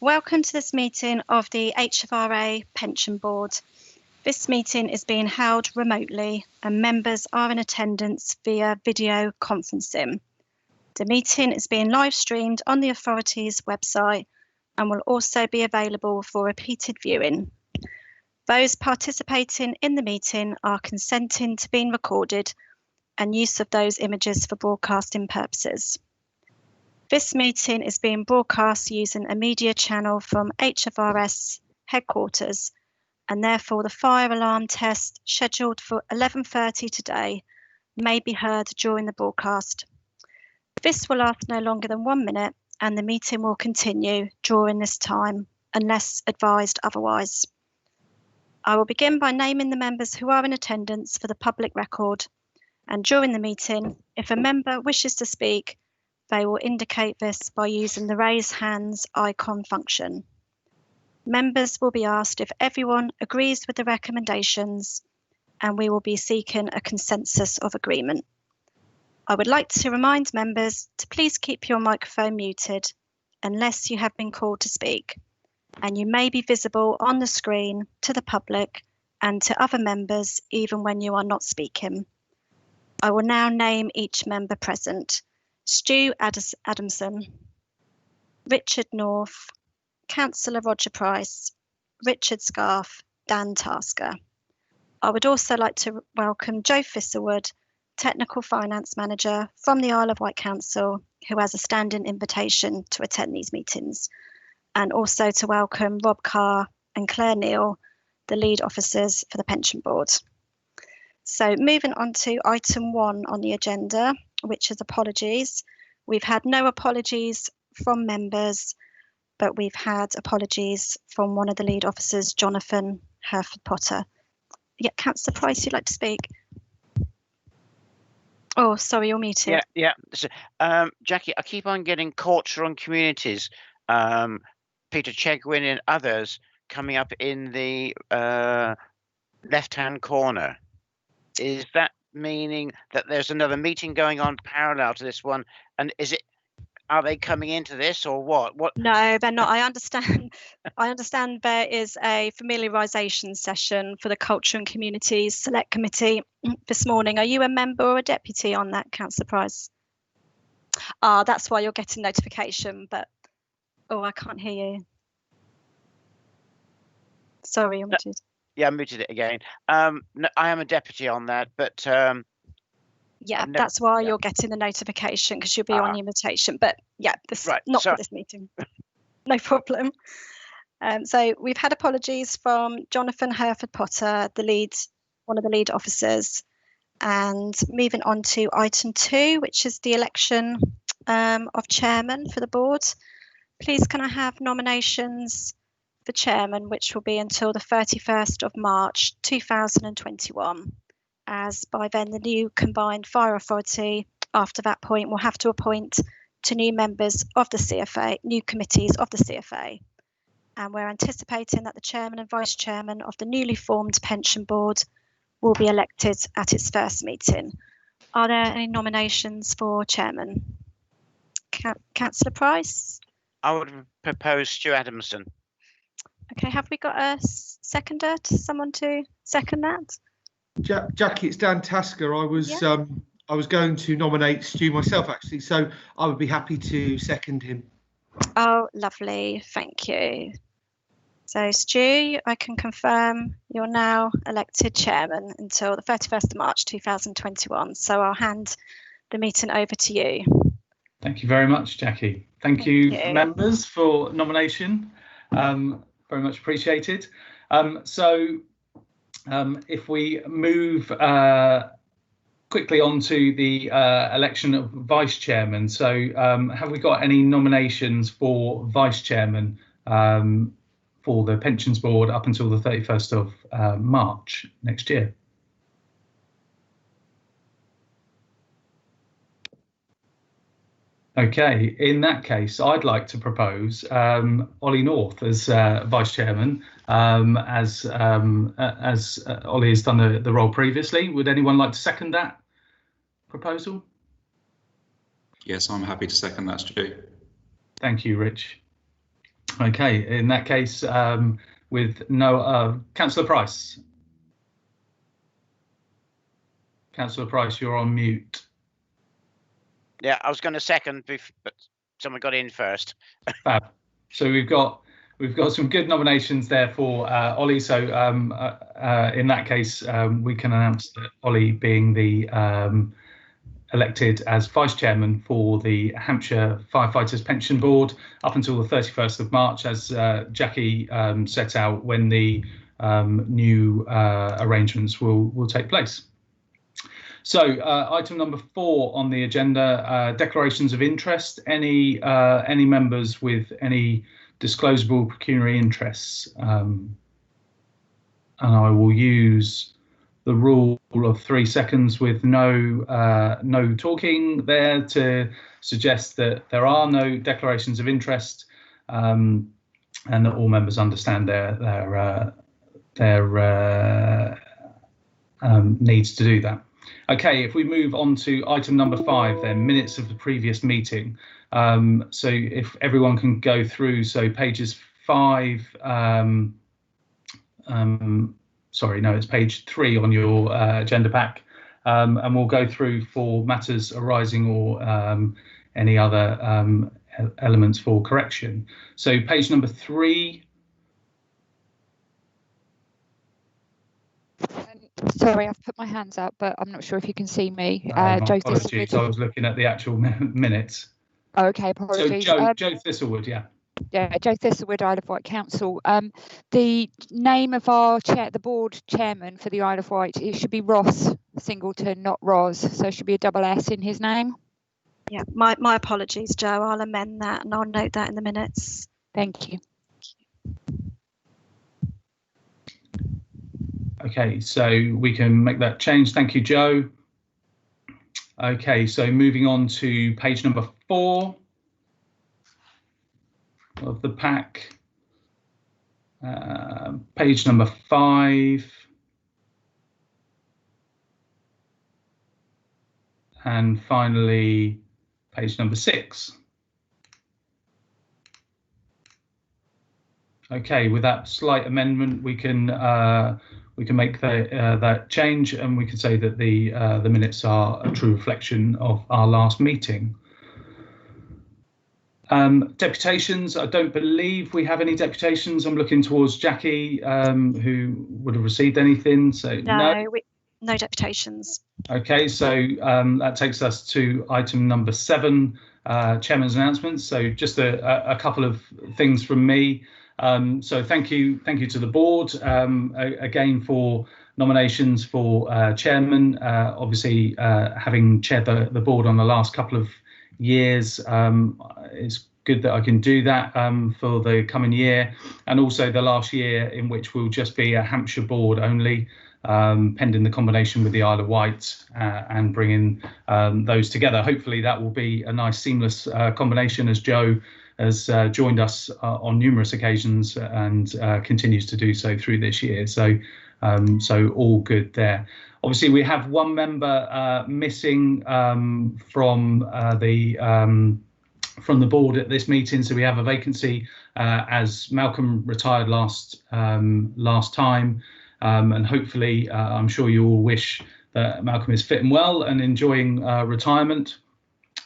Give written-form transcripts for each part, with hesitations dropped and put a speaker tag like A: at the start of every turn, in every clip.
A: Welcome to this meeting of the HFRA Pension Board. This meeting is being held remotely and members are in attendance via video conferencing. The meeting is being live streamed on the authority's website and will also be available for repeated viewing. Those participating in the meeting are consenting to being recorded and use of those images for broadcasting purposes. This meeting is being broadcast using a media channel from HFRS headquarters, and therefore the fire alarm test scheduled for 11:30 today may be heard during the broadcast. This will last no longer than 1 minute and the meeting will continue during this time unless advised otherwise. I will begin by naming the members who are in attendance for the public record, and during the meeting, if a member wishes to speak, they will indicate this by using the raise hands icon function. Members will be asked if everyone agrees with the recommendations, and we will be seeking a consensus of agreement. I would like to remind members to please keep your microphone muted unless you have been called to speak, and you may be visible on the screen to the public and to other members even when you are not speaking. I will now name each member present. Stu Adamson, Richard North, Councillor Roger Price, Richard Scarf, Dan Tasker. I would also like to welcome Joe Thistlewood, Technical Finance Manager from the Isle of Wight Council, who has a standing invitation to attend these meetings, and also to welcome Rob Carr and Claire Neal, the lead officers for the Pension Board. So moving on to item 1 on the agenda, which is apologies. We've had no apologies from members, but we've had apologies from one of the lead officers, Jonathan Herford-Potter. Yeah, Councillor Price, you'd like to speak? Oh, sorry, you're muted.
B: Yeah. So, Jackie, I keep on getting culture and communities, Peter Chegwin and others coming up in the left-hand corner. Is that meaning that there's another meeting going on parallel to this one? And are they coming into this or what?
A: No, they're not. I understand there is a familiarisation session for the Culture and Communities Select Committee this morning. Are you a member or a deputy on that, Councillor Price? That's why you're getting notification, but I can't hear you. Sorry, you're muted.
B: Yeah, I muted it again. No, I am a deputy on that, but
A: yeah, that's why you're getting the notification, because you'll be on the invitation. But yeah, for this meeting. No problem. So we've had apologies from Jonathan Herford-Potter, one of the lead officers, and moving on to item 2, which is the election of chairman for the board. Please, can I have nominations for chairman, which will be until the 31st of March 2021, as by then the new combined fire authority after that point will have to appoint 2 new members of the CFA, new committees of the CFA. And we're anticipating that the chairman and vice chairman of the newly formed pension board will be elected at its first meeting. Are there any nominations for chairman? Councillor Price?
B: I would propose Stu Adamson.
A: Okay, have we got a seconder? Someone to second that?
C: Jackie, it's Dan Tasker. I was going to nominate Stu myself, actually, so I would be happy to second him.
A: Oh, lovely. Thank you. So, Stu, I can confirm you're now elected chairman until the 31st of March 2021. So I'll hand the meeting over to you.
D: Thank you very much, Jackie. Thank you, members, for nomination. Very much appreciated. If we move quickly on to the election of vice chairman. So have we got any nominations for vice chairman for the pensions board up until the 31st of March next year? Okay, in that case, I'd like to propose Ollie North as vice chairman, as Ollie has done the role previously. Would anyone like to second that proposal?
E: Yes, I'm happy to second that, Stu.
D: Thank you, Rich. Okay, in that case, with no Councillor Price. Councillor Price, you're on mute.
B: Yeah, I was going to second, but someone got in first.
D: Fab. So we've got some good nominations there for Ollie. So in that case, we can announce that Ollie being the elected as vice chairman for the Hampshire Firefighters Pension Board up until the 31st of March, as Jackie set out when the new arrangements will take place. So item number 4 on the agenda, declarations of interest. Any members with any disclosable pecuniary interests? And I will use the rule of 3 seconds with no talking there to suggest that there are no declarations of interest, and that all members understand their needs to do that. Okay, if we move on to item number 5, then minutes of the previous meeting. So if everyone can go through, so pages 5. Sorry, no, it's page 3 on your agenda pack, and we'll go through for matters arising or any other elements for correction. So page number 3.
E: Sorry, I've put my hands up, but I'm not sure if you can see me.
D: Joe Thistlewood. I was looking at the actual minutes.
E: Oh, okay, apologies.
D: So Joe Thistlewood, yeah.
E: Yeah, Joe Thistlewood, Isle of Wight Council. The name of our the board chairman for the Isle of Wight, it should be Ross Singleton, not Ros. So it should be a double S in his name.
A: Yeah, my apologies, Joe. I'll amend that and I'll note that in the minutes.
E: Thank you.
D: Okay, so we can make that change. Thank you, Joe. Okay, so moving on to page number 4 of the pack. Page number 5. And finally, page number 6. Okay, with that slight amendment, we can make that change, and we can say that the minutes are a true reflection of our last meeting. Deputations, I don't believe we have any deputations. I'm looking towards Jackie, who would have received anything. So
A: no deputations. Okay,
D: so that takes us to item number 7, Chairman's announcements. So just a couple of things from me. So thank you to the board again for nominations for chairman. Obviously, having chaired the board on the last couple of years, it's good that I can do that for the coming year, and also the last year in which we'll just be a Hampshire board only, pending the combination with the Isle of Wight and bringing those together. Hopefully that will be a nice seamless combination, as Joe has joined us on numerous occasions and continues to do so through this year. So all good there. Obviously, we have one member missing from the board at this meeting. So we have a vacancy as Malcolm retired last time, and hopefully I'm sure you all wish that Malcolm is fit and well and enjoying retirement.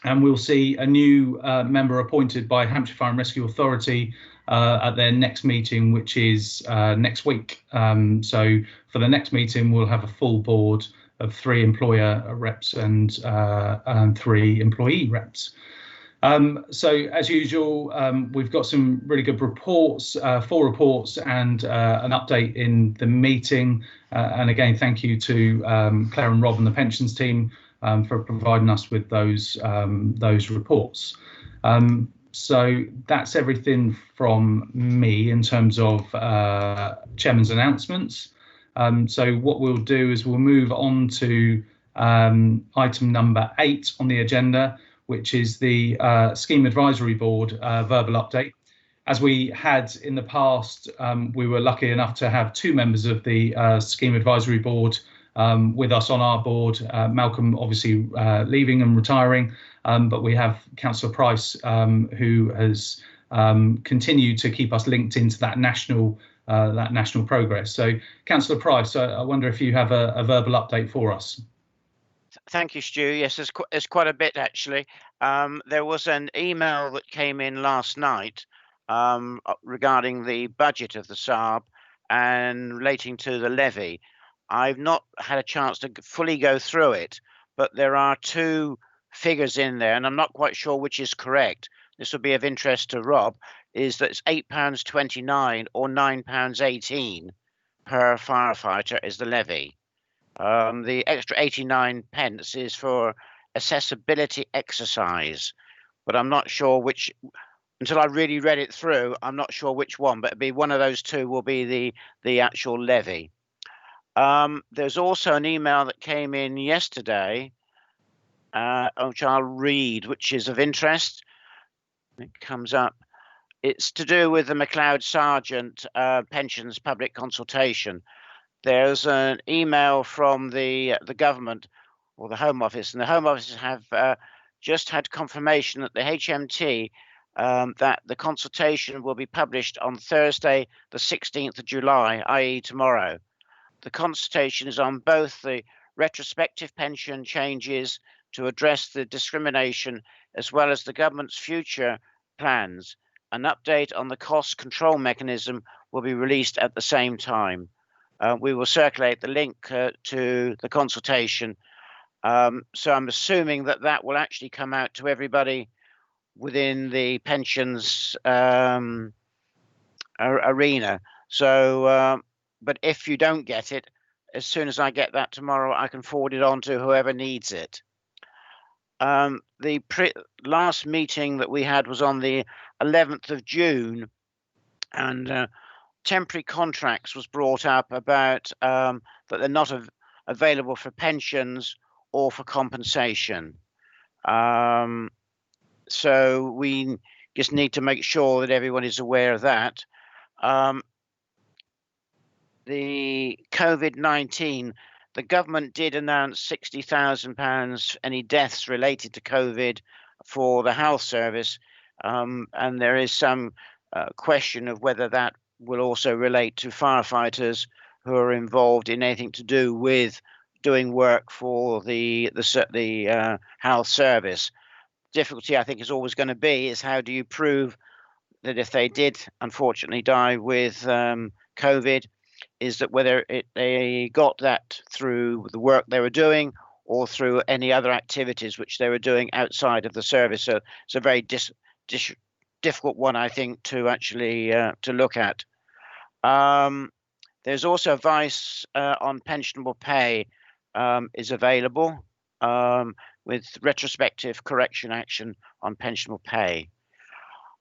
D: And we'll see a new member appointed by Hampshire Fire and Rescue Authority at their next meeting, which is next week. So for the next meeting, we'll have a full board of 3 employer reps and 3 employee reps. So as usual, we've got some really good reports, 4 reports and an update in the meeting. And again, thank you to Claire and Rob and the pensions team for providing us with those reports. So that's everything from me in terms of chairman's announcements. So what we'll do is we'll move on to item number 8 on the agenda, which is the Scheme Advisory Board verbal update. As we had in the past, we were lucky enough to have 2 members of the Scheme Advisory Board with us on our board. Malcolm obviously leaving and retiring, but we have Councillor Price, who has continue to keep us linked into that national progress. So, Councillor Price, I wonder if you have a verbal update for us.
B: Thank you, Stu. Yes, there's quite a bit actually. There was an email that came in last night regarding the budget of the Saab and relating to the levy. I've not had a chance to fully go through it, but there are two figures in there, and I'm not quite sure which is correct. This will be of interest to Rob. Is that it's £8.29 or £9.18 per firefighter is the levy. The extra 89 pence is for accessibility exercise, but I'm not sure which, until I really read it through, I'm not sure which one, but it'll be one of those two will be the actual levy. There's also an email that came in yesterday, which I'll read, which is of interest. It comes up. It's to do with the MacLeod Sergeant pensions public consultation. There's an email from the government or the Home Office, and the Home Office have just had confirmation that the HMT that the consultation will be published on Thursday, the 16th of July, i.e. tomorrow. The consultation is on both the retrospective pension changes to address the discrimination as well as the government's future plans. An update on the cost control mechanism will be released at the same time. We will circulate the link to the consultation. So I'm assuming that will actually come out to everybody within the pensions arena. So, but if you don't get it, as soon as I get that tomorrow, I can forward it on to whoever needs it. The last meeting that we had was on the 11th of June, and temporary contracts was brought up about that they're not available for pensions or for compensation. So we just need to make sure that everyone is aware of that. The COVID-19, the government did announce £60,000 any deaths related to COVID for the health service, and there is some question of whether that will also relate to firefighters who are involved in anything to do with doing work for the health service. Difficulty, I think, is always going to be is how do you prove that if they did unfortunately die with COVID, is that whether they got that through the work they were doing or through any other activities which they were doing outside of the service. So it's a very difficult one, I think, to actually to look at. There's also advice on pensionable pay is available with retrospective correction action on pensionable pay.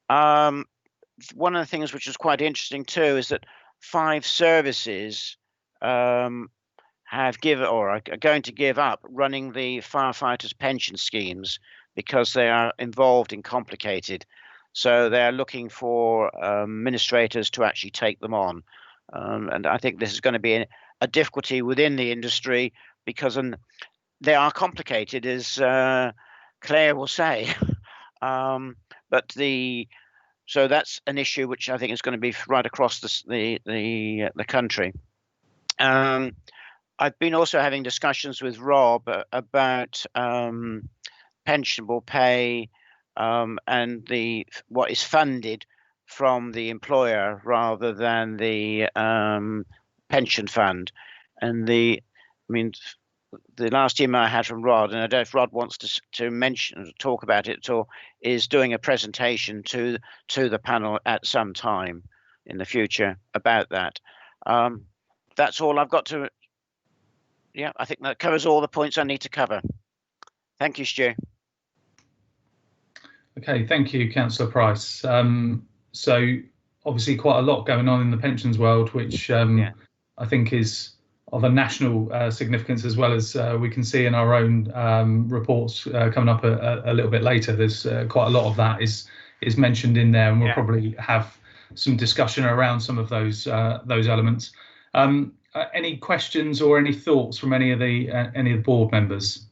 B: One of the things which is quite interesting too is that 5 services have given or are going to give up running the firefighters' pension schemes because they are involved in complicated. So they are looking for administrators to actually take them on. And I think this is going to be a difficulty within the industry because they are complicated, as Claire will say. So that's an issue which I think is going to be right across the country. I've been also having discussions with Rob about pensionable pay and what is funded from the employer rather than the pension fund. And the last email I had from Rod, and I don't know if Rod wants to talk about it at all, is doing a presentation to the panel at some time in the future about that. That's all I've got to. Yeah, I think that covers all the points I need to cover. Thank you, Stu.
D: Okay, thank you, Councillor Price. So obviously quite a lot going on in the pensions world, which I think is of a national significance, as well as we can see in our own reports coming up a little bit later. There's quite a lot of that is mentioned in there, and we'll probably have some discussion around some of those elements. Any questions or any thoughts from any of the board members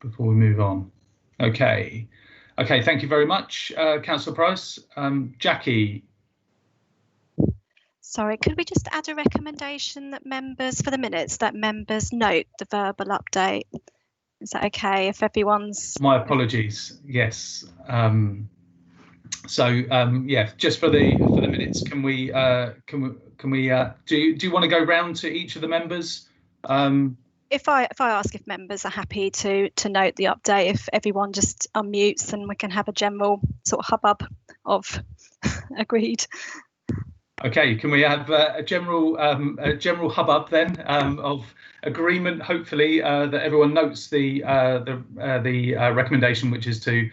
D: before we move on? Okay. Okay, thank you very much, Councillor Price. Jackie.
A: Sorry, could we just add a recommendation that members, for the minutes, that members note the verbal update? Is that okay if everyone's...
D: My apologies. Yes. Yeah, just for the minutes, can we do you want to go round to each of the members?
A: If I ask if members are happy to note the update, if everyone just unmutes, and we can have a general sort of hubbub of agreed.
D: Okay, can we have a general hubbub then of agreement? Hopefully that everyone notes the recommendation, which is to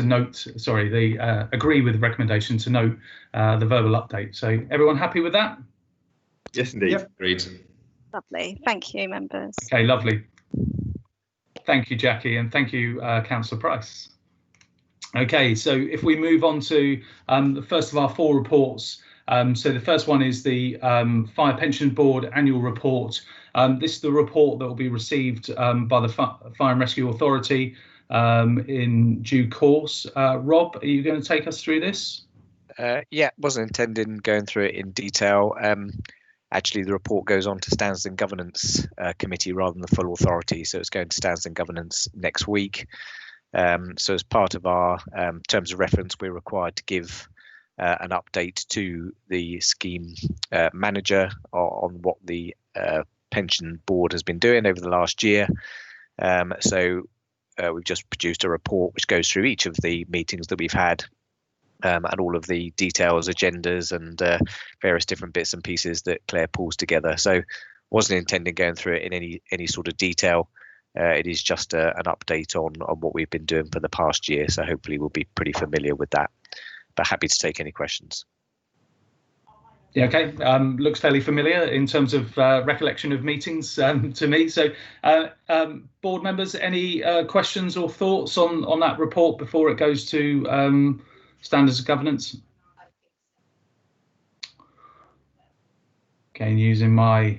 D: note. Sorry, agree with the recommendation to note the verbal update. So everyone happy with that?
F: Yes, indeed.
C: Yep.
F: Agreed.
A: Lovely, thank you, members.
D: Okay, lovely. Thank you, Jackie, and thank you, Councillor Price. Okay, so if we move on to the first of our 4 reports. So the first one is the Fire Pension Board annual report. This is the report that will be received by the Fire and Rescue Authority in due course. Rob, are you going to take us through this?
G: Yeah, wasn't intending going through it in detail. Actually, the report goes on to Standards and Governance Committee rather than the full authority, so it's going to Standards and Governance next week. So as part of our terms of reference, we're required to give an update to the scheme manager on what the pension board has been doing over the last year. So we've just produced a report which goes through each of the meetings that we've had and all of the details, agendas and various different bits and pieces that Claire pulls together. So wasn't intending going through it in any sort of detail. It is just an update on what we've been doing for the past year. So hopefully we'll be pretty familiar with that. But happy to take any questions.
D: Yeah, okay. Looks fairly familiar in terms of recollection of meetings to me. So, board members, any questions or thoughts on that report before it goes to Standards of Governance? Okay, using my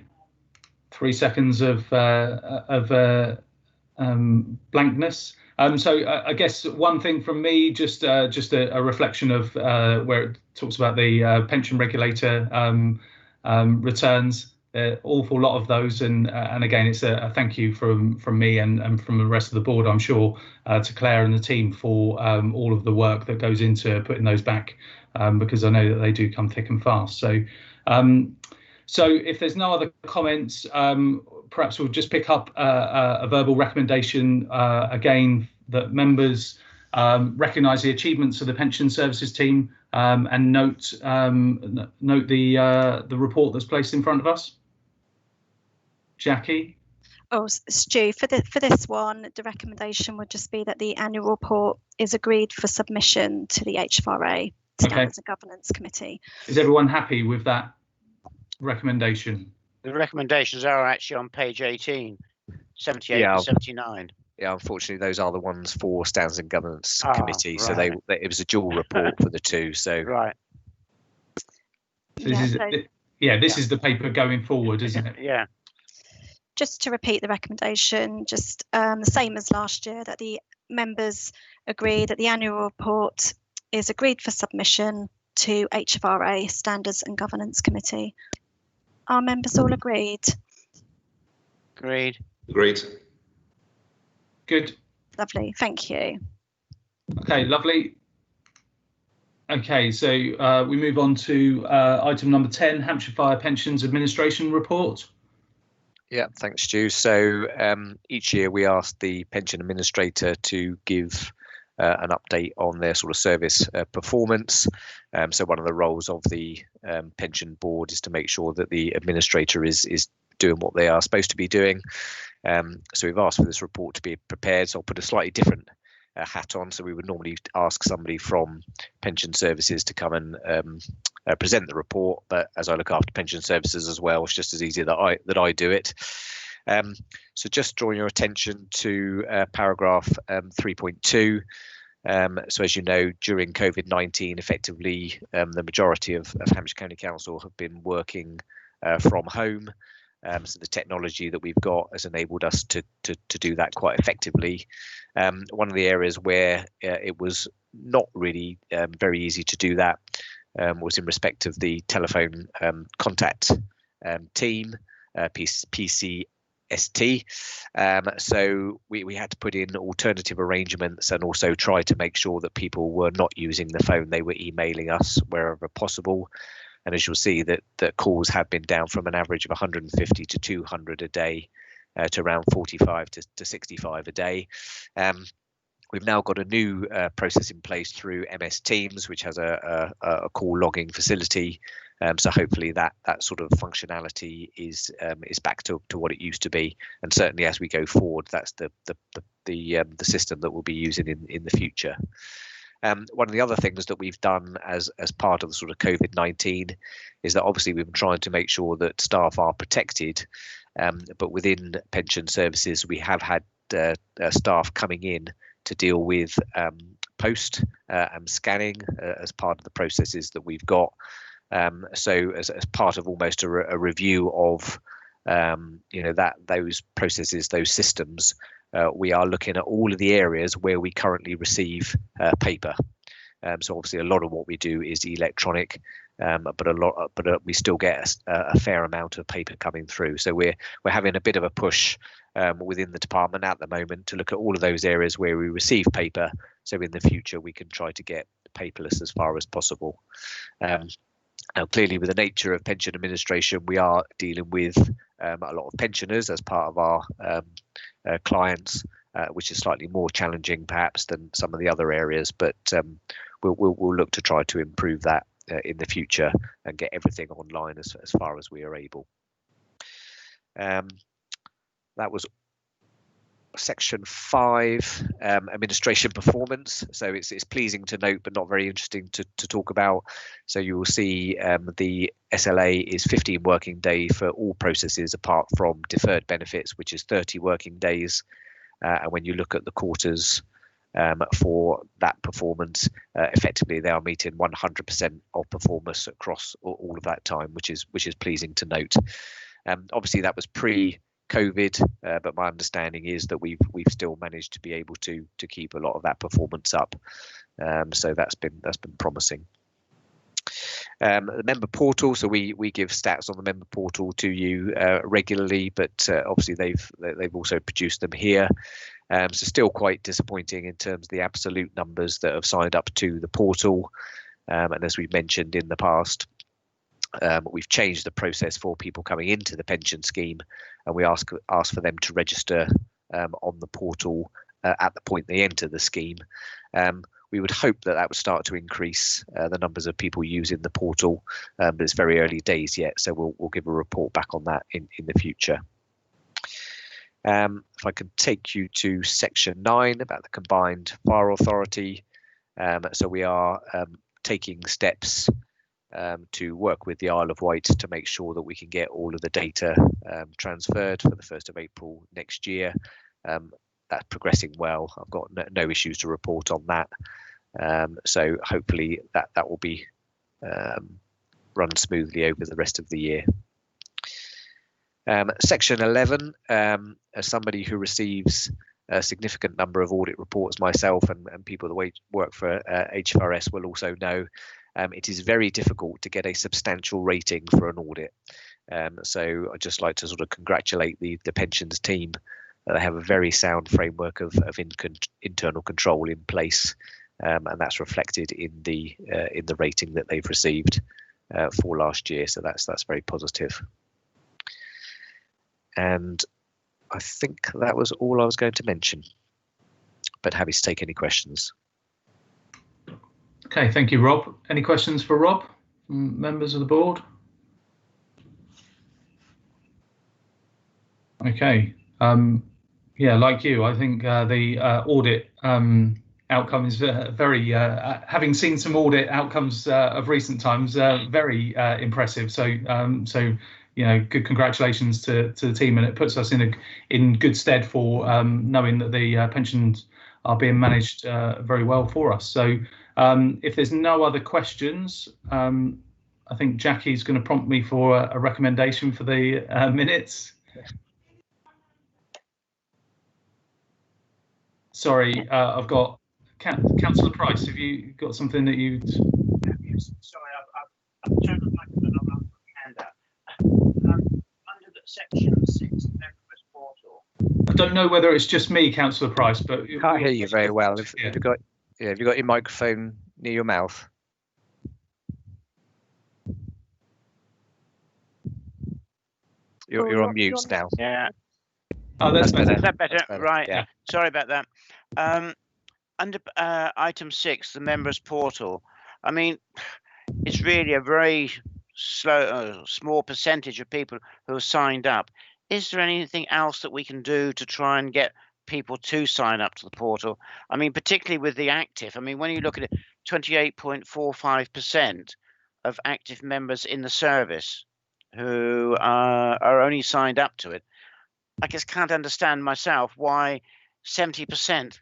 D: 3 seconds of blankness. So I guess one thing from me, just a reflection of where it talks about the pension regulator returns. Awful lot of those, and again, it's a thank you from me and from the rest of the board, I'm sure, to Claire and the team for all of the work that goes into putting those back, because I know that they do come thick and fast. So, so if there's no other comments, perhaps we'll just pick up a verbal recommendation again that members recognise the achievements of the pension services team and note the report that's placed in front of us. Jackie.
A: Oh, Stu, for this one, the recommendation would just be that the annual report is agreed for submission to the HFRA Standards and Governance Committee.
D: Is everyone happy with that recommendation?
B: The recommendations are actually on page 18, 78 and 79.
G: Yeah, unfortunately, those are the ones for Standards and Governance Committee.
B: Right.
G: So it was a dual report for the two. So
B: right.
D: This is the paper going forward, isn't it?
B: Yeah.
A: Just to repeat the recommendation, just the same as last year, that the members agree that the annual report is agreed for submission to HFRA Standards and Governance Committee. Are members all agreed?
B: Agreed.
F: Agreed.
D: Good.
A: Lovely, thank you.
D: Okay, lovely. Okay, so we move on to item number 10, Hampshire Fire Pensions Administration Report.
G: Yeah, thanks, Stu. So each year we ask the pension administrator to give an update on their sort of service performance. So one of the roles of the pension board is to make sure that the administrator is doing what they are supposed to be doing. So we've asked for this report to be prepared. So I'll put a slightly different hat on. So we would normally ask somebody from pension services to come and present the report, but as I look after pension services as well, it's just as easy that I do it. So just drawing your attention to paragraph 3.2. So as you know, during COVID-19, effectively the majority of Hampshire County Council have been working from home. So the technology that we've got has enabled us to do that quite effectively. One of the areas where it was not really very easy to do that was in respect of the telephone contact team, PCST. So we had to put in alternative arrangements and also try to make sure that people were not using the phone, they were emailing us wherever possible. And as you'll see, that calls have been down from an average of 150 to 200 a day to around 45 to 65 a day. We've now got a new process in place through MS Teams, which has a call logging facility. So hopefully that sort of functionality is back to what it used to be. And certainly as we go forward, that's the system that we'll be using in the future. One of the other things that we've done as part of the sort of COVID-19 is that obviously we've been trying to make sure that staff are protected, but within pension services we have had staff coming in to deal with post and scanning as part of the processes that we've got. So as part of almost a review of those processes, those systems, we are looking at all of the areas where we currently receive paper. So obviously a lot of what we do is electronic, but we still get a fair amount of paper coming through. So we're having a bit of a push within the department at the moment to look at all of those areas where we receive paper. So in the future we can try to get paperless as far as possible. Now, clearly, with the nature of pension administration, we are dealing with a lot of pensioners as part of our clients, which is slightly more challenging, perhaps, than some of the other areas. But we'll look to try to improve that in the future and get everything online as far as we are able. That was Section 5, administration performance. So it's pleasing to note, but not very interesting to talk about. So you will see the SLA is 15 working days for all processes apart from deferred benefits, which is 30 working days. And when you look at the quarters for that performance, effectively they are meeting 100% of performance across all of that time, which is pleasing to note. Obviously that was pre-COVID, but my understanding is that we've still managed to be able to keep a lot of that performance up. So that's been promising. The member portal, so we give stats on the member portal to you regularly, but obviously they've also produced them here. So still quite disappointing in terms of the absolute numbers that have signed up to the portal. And as we've mentioned in the past, we've changed the process for people coming into the pension scheme, and we ask for them to register on the portal at the point they enter the scheme. We would hope that would start to increase the numbers of people using the portal, but it's very early days yet, so we'll give a report back on that in the future. If I can take you to Section 9 about the combined fire authority. So we are taking steps to work with the Isle of Wight to make sure that we can get all of the data transferred for the 1st of April next year. That's progressing well. I've got no issues to report on that. So hopefully that will be run smoothly over the rest of the year. Section 11, as somebody who receives a significant number of audit reports myself, and people that work for HFRS will also know, it is very difficult to get a substantial rating for an audit. So I'd just like to sort of congratulate the pensions team. They have a very sound framework of internal control in place, and that's reflected in the rating that they've received for last year. So that's very positive. And I think that was all I was going to mention, but happy to take any questions.
D: Okay, thank you, Rob. Any questions for Rob from members of the board? Okay. Yeah, like you, I think the audit outcome is very, having seen some audit outcomes of recent times, very impressive. So, you know, good congratulations to the team, and it puts us in good stead for knowing that the pensions are being managed very well for us. So, if there's no other questions, I think Jackie's going to prompt me for a recommendation for the minutes. Sorry, I've got Councillor Price. Have you got something that you?
B: Sorry, I've turned the microphone on my hand up. Under the section 6 members portal.
D: I don't know whether it's just me, Councillor Price, but
G: I can't hear you very well. Have you got your microphone near your mouth? You're on mute now.
B: Yeah.
D: Oh, that's better.
B: Is that better? Right.
G: Yeah.
B: Sorry about that. Under item 6, the members portal. I mean, it's really a very small percentage of people who have signed up. Is there anything else that we can do to try and get people to sign up to the portal? I mean, particularly with the active. I mean, when you look at it, 28.45% of active members in the service who are only signed up to it. I just can't understand myself why 70%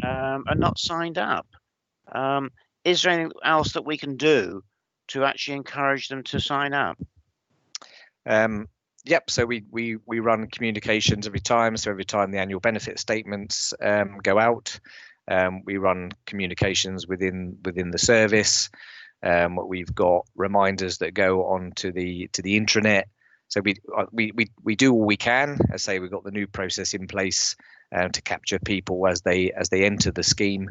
B: are not signed up. Is there anything else that we can do to actually encourage them to sign up?
G: Yep. So we run communications every time. So every time the annual benefit statements go out, we run communications within the service. We've got reminders that go on to the intranet. So we do all we can. As I say, we've got the new process in place to capture people as they enter the scheme.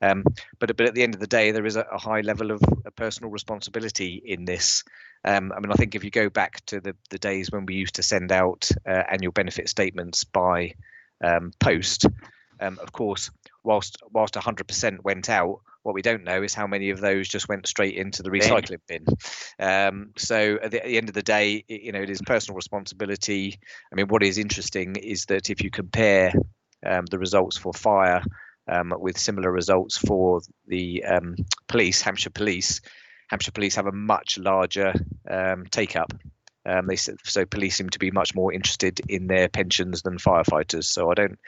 G: But at the end of the day, there is a high level of personal responsibility in this. I mean, I think if you go back to the days when we used to send out annual benefit statements by post, of course, whilst 100% went out, what we don't know is how many of those just went straight into the recycling bin. So at the end of the day, it is personal responsibility. I mean, what is interesting is that if you compare the results for fire with similar results for the police, Hampshire Police have a much larger take up. So police seem to be much more interested in their pensions than firefighters. So I don't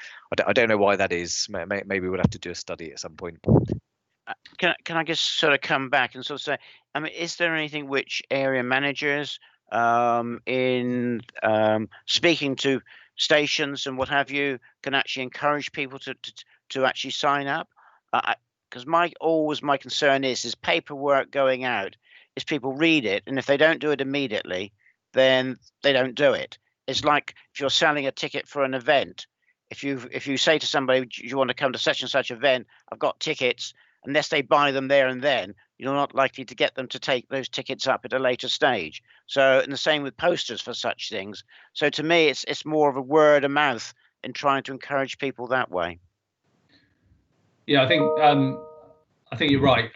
G: know why that is. Maybe we'll have to do a study at some point.
B: Can I just sort of come back and sort of say, I mean, is there anything which area managers in speaking to stations and what have you can actually encourage people to actually sign up? Because my concern is paperwork going out, is people read it, and if they don't do it immediately, then they don't do it. It's like if you're selling a ticket for an event. If you say to somebody, do you want to come to such and such event, I've got tickets, unless they buy them there and then, you're not likely to get them to take those tickets up at a later stage. So, and the same with posters for such things. So to me, it's more of a word of mouth in trying to encourage people that way.
D: Yeah, I think you're right.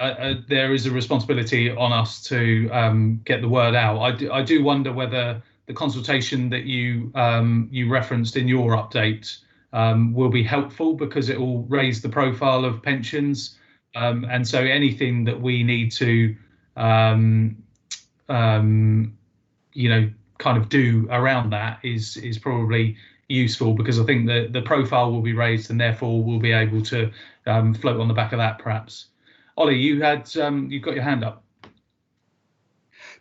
D: There is a responsibility on us to get the word out. I do wonder whether the consultation that you referenced in your update will be helpful, because it will raise the profile of pensions. And so anything that we need to, kind of do around that is probably useful, because I think the profile will be raised, and therefore we'll be able to float on the back of that, perhaps. Ollie, you've got your hand up.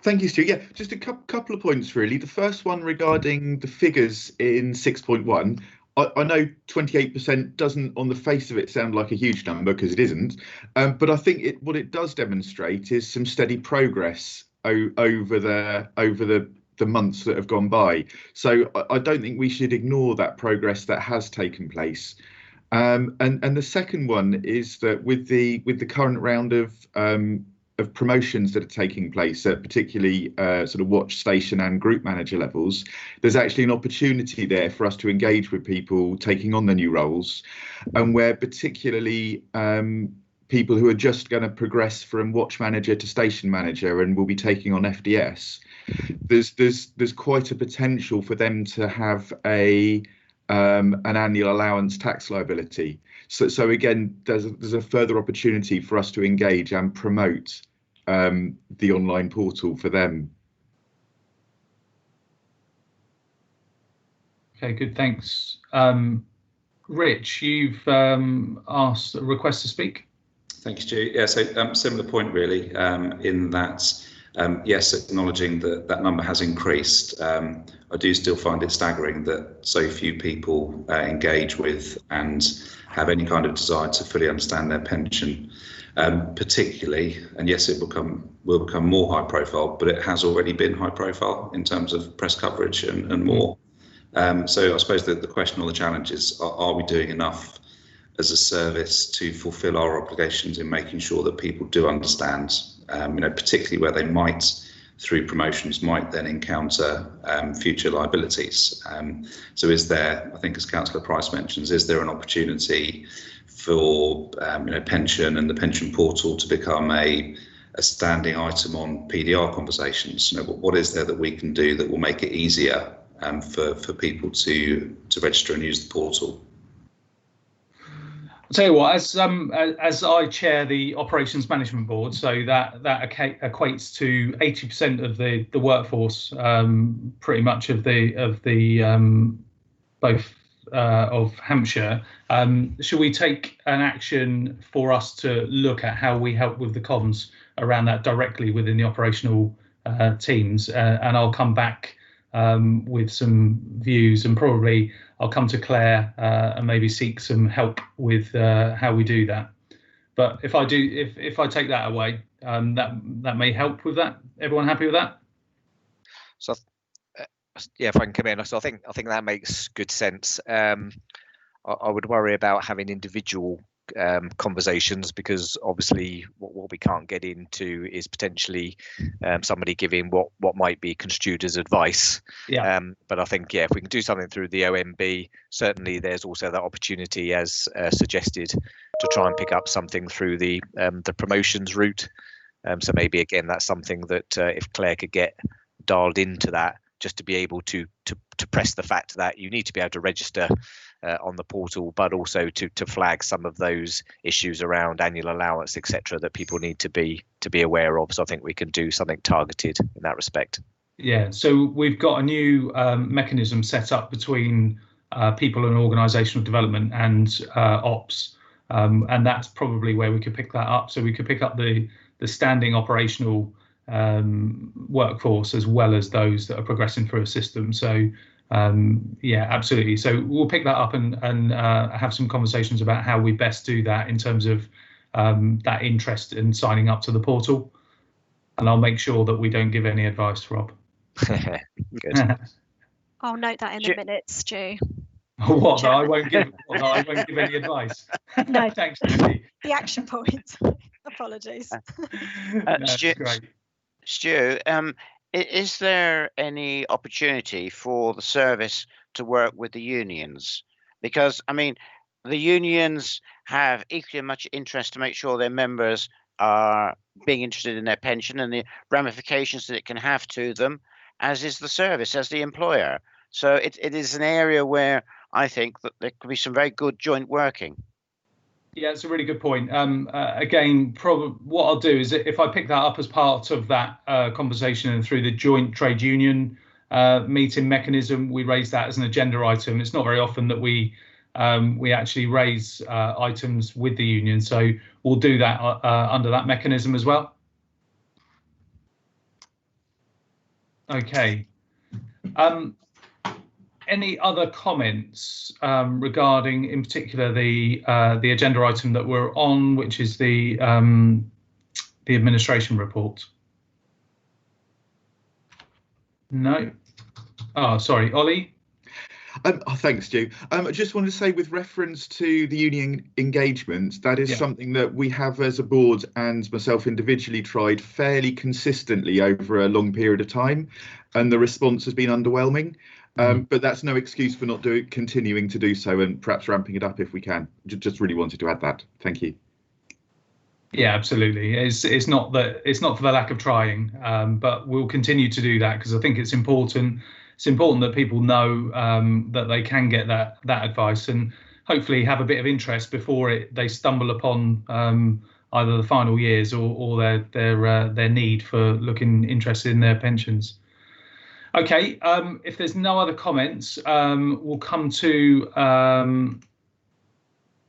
F: Thank you, Stu. Yeah, just a couple of points, really. The first one regarding the figures in 6.1. I know 28% doesn't, on the face of it, sound like a huge number, because it isn't. But I think what it does demonstrate is some steady progress over the months that have gone by. So I don't think we should ignore that progress that has taken place. And the second one is that with the current round of promotions that are taking place at particularly sort of watch, station and group manager levels, there's actually an opportunity there for us to engage with people taking on the new roles, and where particularly people who are just going to progress from watch manager to station manager and will be taking on FDS, there's quite a potential for them to have an annual allowance tax liability. So again, there's a further opportunity for us to engage and promote the online portal for them.
D: Okay, good, thanks. Rich, you've asked a request to speak.
H: Thank you, Stu. Yeah, so similar point really, in that Yes, acknowledging that that number has increased, I do still find it staggering that so few people engage with and have any kind of desire to fully understand their pension, particularly, and yes, it will become more high profile, but it has already been high profile in terms of press coverage and more. So I suppose the question or the challenge is, are we doing enough as a service to fulfil our obligations in making sure that people do understand, particularly where they might, through promotions, might then encounter future liabilities. So is there, I think as Councillor Price mentions, is there an opportunity for pension and the pension portal to become a standing item on PDR conversations? What is there that we can do that will make it easier for people to register and use the portal?
D: I'll tell you what, as I chair the Operations Management Board, so that equates to 80% of the workforce, pretty much of of Hampshire. Should we take an action for us to look at how we help with the comms around that directly within the operational teams? And I'll come back with some views, and probably I'll come to Claire and maybe seek some help with how we do that. But if I take that away, that may help with that. Everyone happy with that?
G: So yeah, if I can come in, so I think that makes good sense. I would worry about having individual conversations, because obviously what we can't get into is potentially somebody giving what might be construed as advice.
D: Yeah.
G: But I think, yeah, if we can do something through the OMB, certainly there's also that opportunity, as suggested, to try and pick up something through the promotions route. So maybe again, that's something that if Claire could get dialed into that, just to be able to press the fact that you need to be able to register on the portal, but also to flag some of those issues around annual allowance, etc., that people need to be aware of. So I think we can do something targeted in that respect.
D: Yeah, so we've got a new mechanism set up between people and organisational development and ops, and that's probably where we could pick that up. So we could pick up the standing operational workforce as well as those that are progressing through a system. So yeah, absolutely. So we'll pick that up and have some conversations about how we best do that in terms of that interest in signing up to the portal. And I'll make sure that we don't give any advice, Rob.
G: Good.
A: I'll note that in the minutes, Stu.
D: What? That I won't give any advice.
A: No.
D: Thanks, Jackie.
A: The action point. Apologies.
B: Stu, is there any opportunity for the service to work with the unions? Because, I mean, the unions have equally much interest to make sure their members are being interested in their pension and the ramifications that it can have to them, as is the service, as the employer. So it is an area where I think that there could be some very good joint working.
D: Yeah, it's a really good point. Again, what I'll do is, if I pick that up as part of that conversation and through the joint trade union meeting mechanism, we raise that as an agenda item. It's not very often that we actually raise items with the union, so we'll do that under that mechanism as well. Okay. Any other comments regarding, in particular, the agenda item that we're on, which is the administration report? No. Oh, sorry, Ollie.
F: Thanks, Stu. I just wanted to say, with reference to the union engagement, that is something that we have as a board and myself individually tried fairly consistently over a long period of time, and the response has been underwhelming. But that's no excuse for not continuing to do so, and perhaps ramping it up if we can. Just really wanted to add that. Thank you.
D: Yeah, absolutely. It's not for the lack of trying, but we'll continue to do that, because I think it's important. It's important that people know that they can get that advice, and hopefully have a bit of interest before they stumble upon either the final years or their need for looking interested in their pensions. Okay, if there's no other comments, we'll come to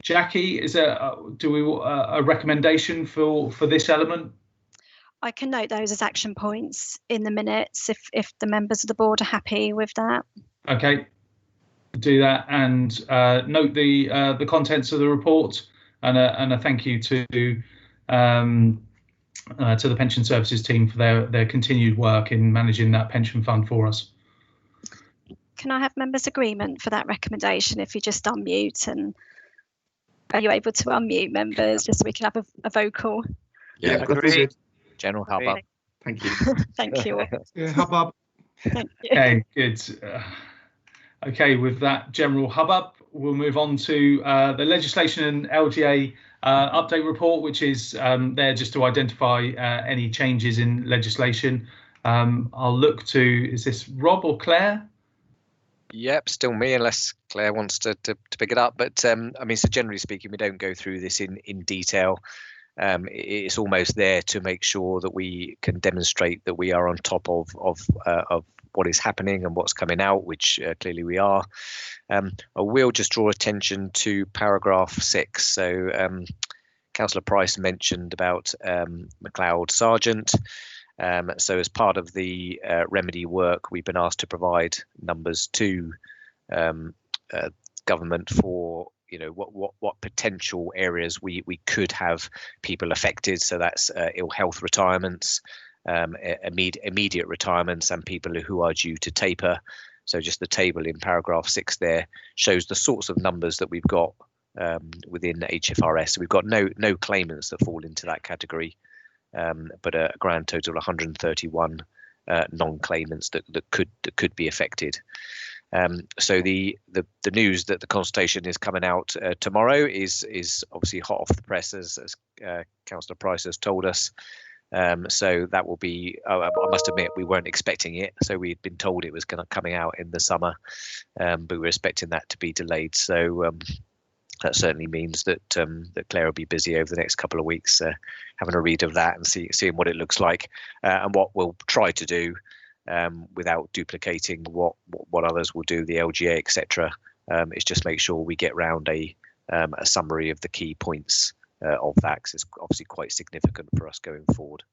D: Jackie. Is there a recommendation for this element?
A: I can note those as action points in the minutes if the members of the board are happy with that.
D: Okay, do that, and note the contents of the report, and a thank you to the pension services team for their continued work in managing that pension fund for us.
A: Can I have members' agreement for that recommendation? If you just unmute, and are you able to unmute, members, just so we can have a vocal?
F: Yeah, that's good.
G: General hubbub.
F: Thank you.
A: Thank you.
C: Yeah, hubbub.
A: Thank you.
D: Okay, good. Okay, with that general hubbub, we'll move on to the legislation and LGA update report, which is there just to identify any changes in legislation. I'll look to, is this Rob or Claire?
G: Yep, still me, unless Claire wants to pick it up. But I mean, so generally speaking, we don't go through this in detail. It's almost there to make sure that we can demonstrate that we are on top of what is happening and what's coming out, which clearly we are. I will just draw attention to paragraph 6. So Councillor Price mentioned about McLeod Sargent. So as part of the remedy work, we've been asked to provide numbers to government for what potential areas we could have people affected. So that's ill health retirements, immediate retirements, and people who are due to taper. So just the table in paragraph 6 there shows the sorts of numbers that we've got within HFRS. So we've got no claimants that fall into that category, but a grand total of 131 non-claimants that could be affected. So the news that the consultation is coming out tomorrow is obviously hot off the press, as Councillor Price has told us. So that will be, I must admit, we weren't expecting it. So we'd been told it was coming out in the summer, but we were expecting that to be delayed. So that certainly means that Claire will be busy over the next couple of weeks having a read of that and seeing what it looks like, and what we'll try to do without duplicating what others will do, the LGA, etc. Is just make sure we get round a summary of the key points of that, because it's obviously quite significant for us going forward.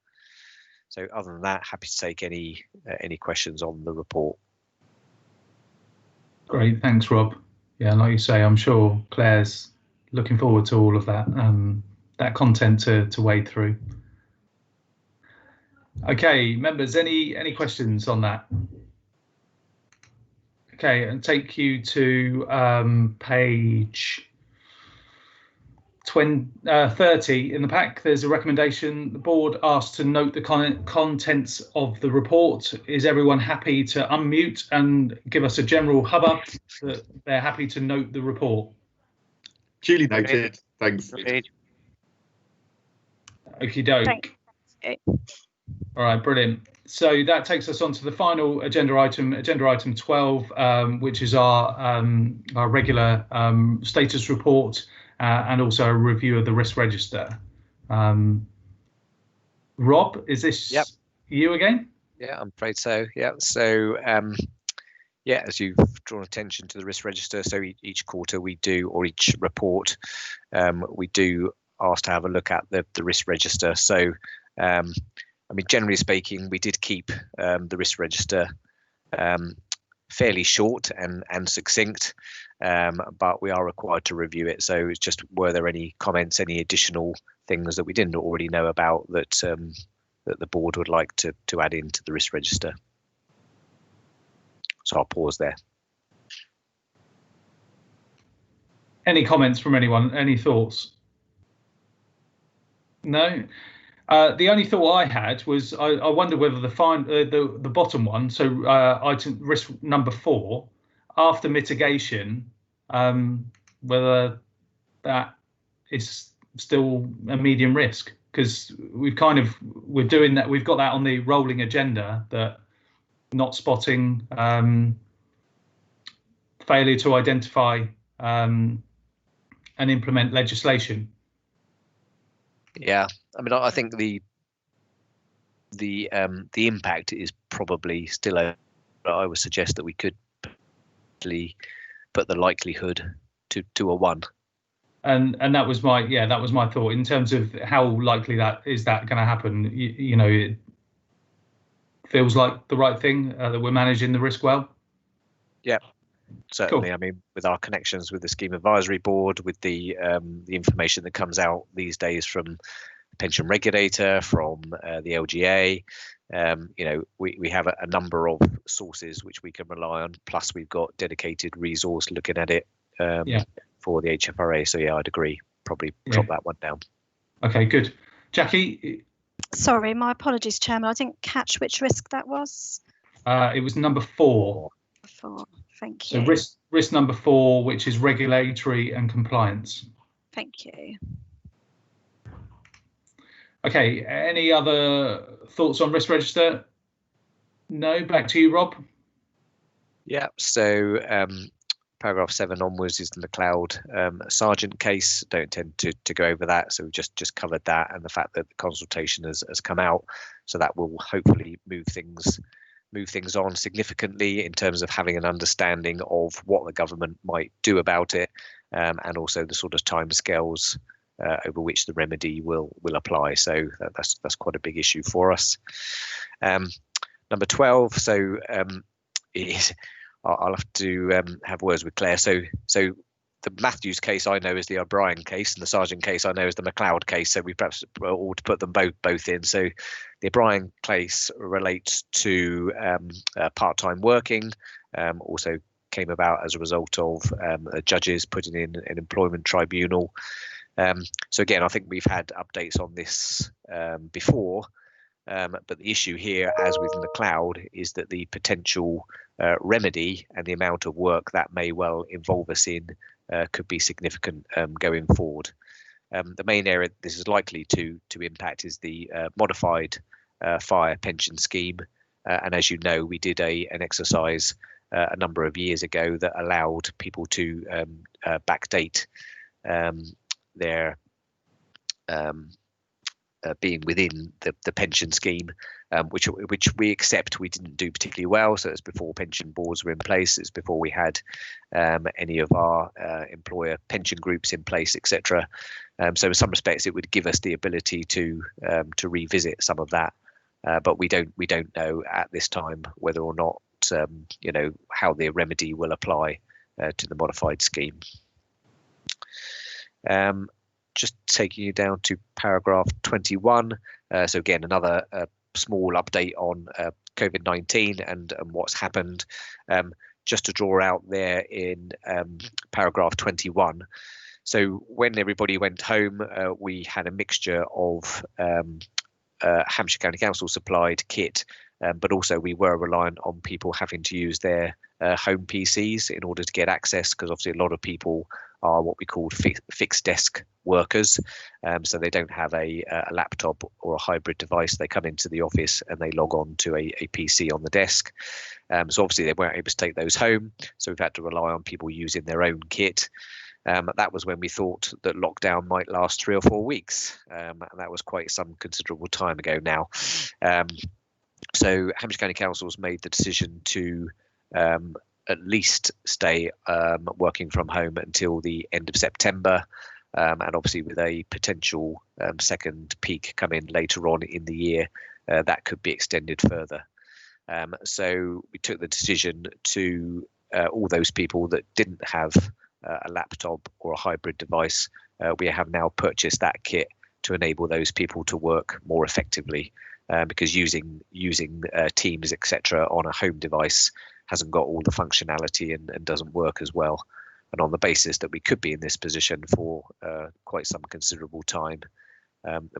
G: So other than that, happy to take any questions on the report.
D: Great, thanks, Rob. Yeah, like you say, I'm sure Claire's looking forward to all of that that content to wade through. Okay, members, any questions on that? Okay, and take you to page 30 in the pack. There's a recommendation. The board asked to note the contents of the report. Is everyone happy to unmute and give us a general hubbub that they're happy to note the report?
F: Duly noted. Thanks.
D: Okie doke. All right, brilliant. So that takes us on to the final agenda item 12, which is our regular status report. And also a review of the risk register. Rob, is this you again?
G: Yeah, I'm afraid so. Yeah. So yeah, as you've drawn attention to the risk register, so each quarter we do, or each report, we do ask to have a look at the risk register. So I mean, generally speaking, we did keep the risk register fairly short and succinct, but we are required to review it. So it's just, were there any comments, any additional things that we didn't already know about that that the board would like to add into the risk register? So I'll pause there.
D: Any comments from anyone? Any thoughts? No. The only thought I had was I wonder whether the bottom one, so item risk number 4, after mitigation, whether that is still a medium risk, because we're doing that. We've got that on the rolling agenda, that not spotting, failure to identify and implement legislation.
G: Yeah, I mean, I think the impact is probably still I would suggest that we could put the likelihood to a 1.
D: And that was my thought in terms of how likely that going to happen. You know, it feels like the right thing, that we're managing the risk well.
G: Yeah, certainly.
D: Cool.
G: I mean, with our connections with the Scheme Advisory Board, with the information that comes out these days from the pension regulator, from the LGA, you know, we have a number of sources which we can rely on. Plus, we've got dedicated resource looking at it for the HFRA. So yeah, I'd agree. Probably drop that one down.
D: Okay, good. Jackie?
A: Sorry, my apologies, Chairman. I didn't catch which risk that was.
D: It was number 4.
A: 4. Thank you.
D: So risk number 4, which is regulatory and compliance.
A: Thank you.
D: Okay, any other thoughts on risk register? No, back to you, Rob.
G: Yeah, so paragraph 7 onwards is the McLeod Sergeant case. Don't intend to go over that, so we've just covered that and the fact that the consultation has come out, so that will hopefully move things on significantly in terms of having an understanding of what the government might do about it, and also the sort of timescales over which the remedy will apply. So that's quite a big issue for us. Number 12. So I'll have to have words with Claire. So the Matthews case I know is the O'Brien case, and the Sergeant case I know is the McLeod case. So we perhaps ought to put them both in. So the O'Brien case relates to part-time working. Also came about as a result of judges putting in an employment tribunal. So again, I think we've had updates on this before, but the issue here, as with McLeod, is that the potential remedy and the amount of work that may well involve us in could be significant going forward. The main area this is likely to impact is the modified fire pension scheme, and as you know, we did an exercise a number of years ago that allowed people to backdate their being within the pension scheme, which we accept we didn't do particularly well. So it's before pension boards were in place. It's before we had any of our employer pension groups in place, etc. So in some respects, it would give us the ability to revisit some of that, but we don't know at this time whether or not you know, how the remedy will apply to the modified scheme. Just taking you down to paragraph 21. So again, another small update on COVID-19 and what's happened. Just to draw out there in paragraph 21. So when everybody went home, we had a mixture of Hampshire County Council supplied kit, but also we were reliant on people having to use their home PCs in order to get access, because obviously a lot of people are what we call fixed desk workers, so they don't have a laptop or a hybrid device. They come into the office and they log on to a PC on the desk. So obviously they weren't able to take those home, so we've had to rely on people using their own kit. That was when we thought that lockdown might last 3 or 4 weeks, and that was quite some considerable time ago now. So Hampshire County Council's made the decision to at least stay working from home until the end of September, and obviously with a potential second peak coming later on in the year, that could be extended further. So we took the decision to all those people that didn't have a laptop or a hybrid device, we have now purchased that kit to enable those people to work more effectively, because using Teams, etc., on a home device hasn't got all the functionality and doesn't work as well. And on the basis that we could be in this position for quite some considerable time,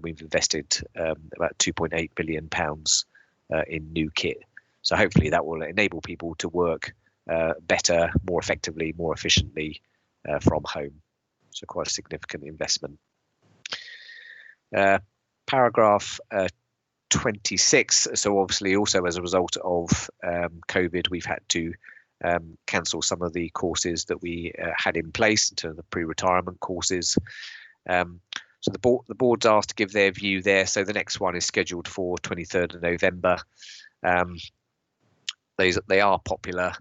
G: we've invested about £2.8 billion in new kit. So hopefully that will enable people to work better, more effectively, more efficiently from home. So quite a significant investment. Paragraph 26. So obviously also as a result of COVID, we've had to cancel some of the courses that we had in place in terms of the pre-retirement courses. So the board's asked to give their view there. So the next one is scheduled for 23rd of November. They are popular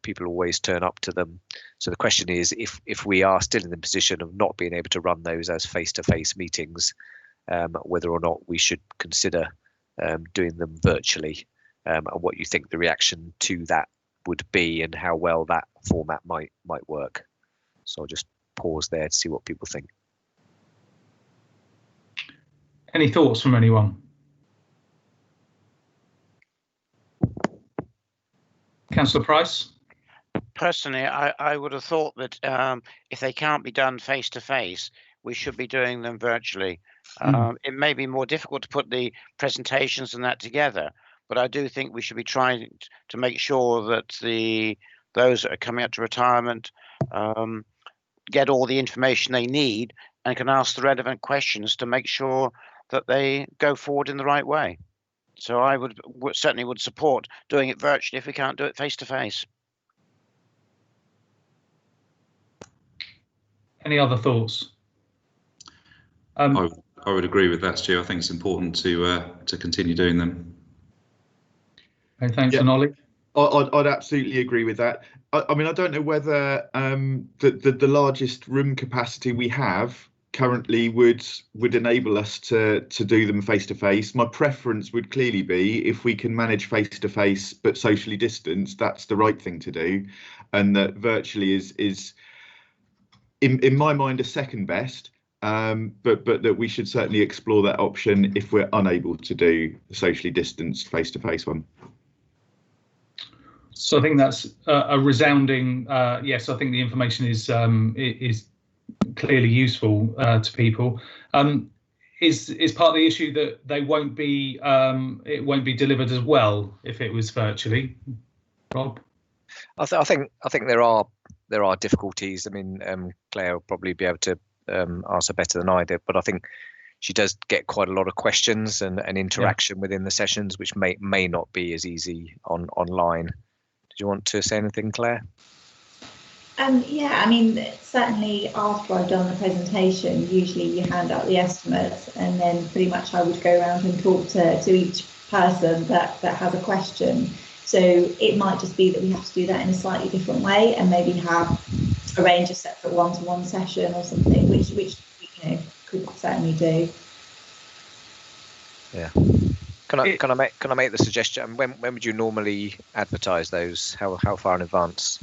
G: people always turn up to them. So the question is, if we are still in the position of not being able to run those as face-to-face meetings, whether or not we should consider doing them virtually, and what you think the reaction to that would be, and how well that format might work. So I'll just pause there to see what people think.
D: Any thoughts from anyone? Councillor Price?
B: Personally, I would have thought that if they can't be done face to face, we should be doing them virtually. It may be more difficult to put the presentations and that together, but I do think we should be trying to make sure that those that are coming up to retirement get all the information they need and can ask the relevant questions to make sure that they go forward in the right way. So I certainly would support doing it virtually if we can't do it face to face.
D: Any other thoughts?
H: I would agree with that, Stu. I think it's important to continue doing them.
D: Okay, thanks, and Ollie.
F: I'd absolutely agree with that. I mean, I don't know whether the largest room capacity we have currently would enable us to do them face to face. My preference would clearly be, if we can manage face to face but socially distanced, that's the right thing to do, and that virtually is in my mind a second best. But that we should certainly explore that option if we're unable to do the socially distanced face to face one.
D: So I think that's a resounding yes. I think the information is clearly useful to people. Is part of the issue that they won't be it won't be delivered as well if it was virtually? Rob?
G: I think there are difficulties. I mean, Claire will probably be able to answer better than I did, but I think she does get quite a lot of questions and interaction within the sessions, which may not be as easy online. Do you want to say anything, Claire?
I: Yeah, I mean, certainly after I've done the presentation, usually you hand out the estimates, and then pretty much I would go around and talk to each person that has a question. So it might just be that we have to do that in a slightly different way, and maybe arrange a separate one-to-one session or something, which could certainly do.
G: Yeah. Can I make the suggestion? When would you normally advertise those? How far in advance?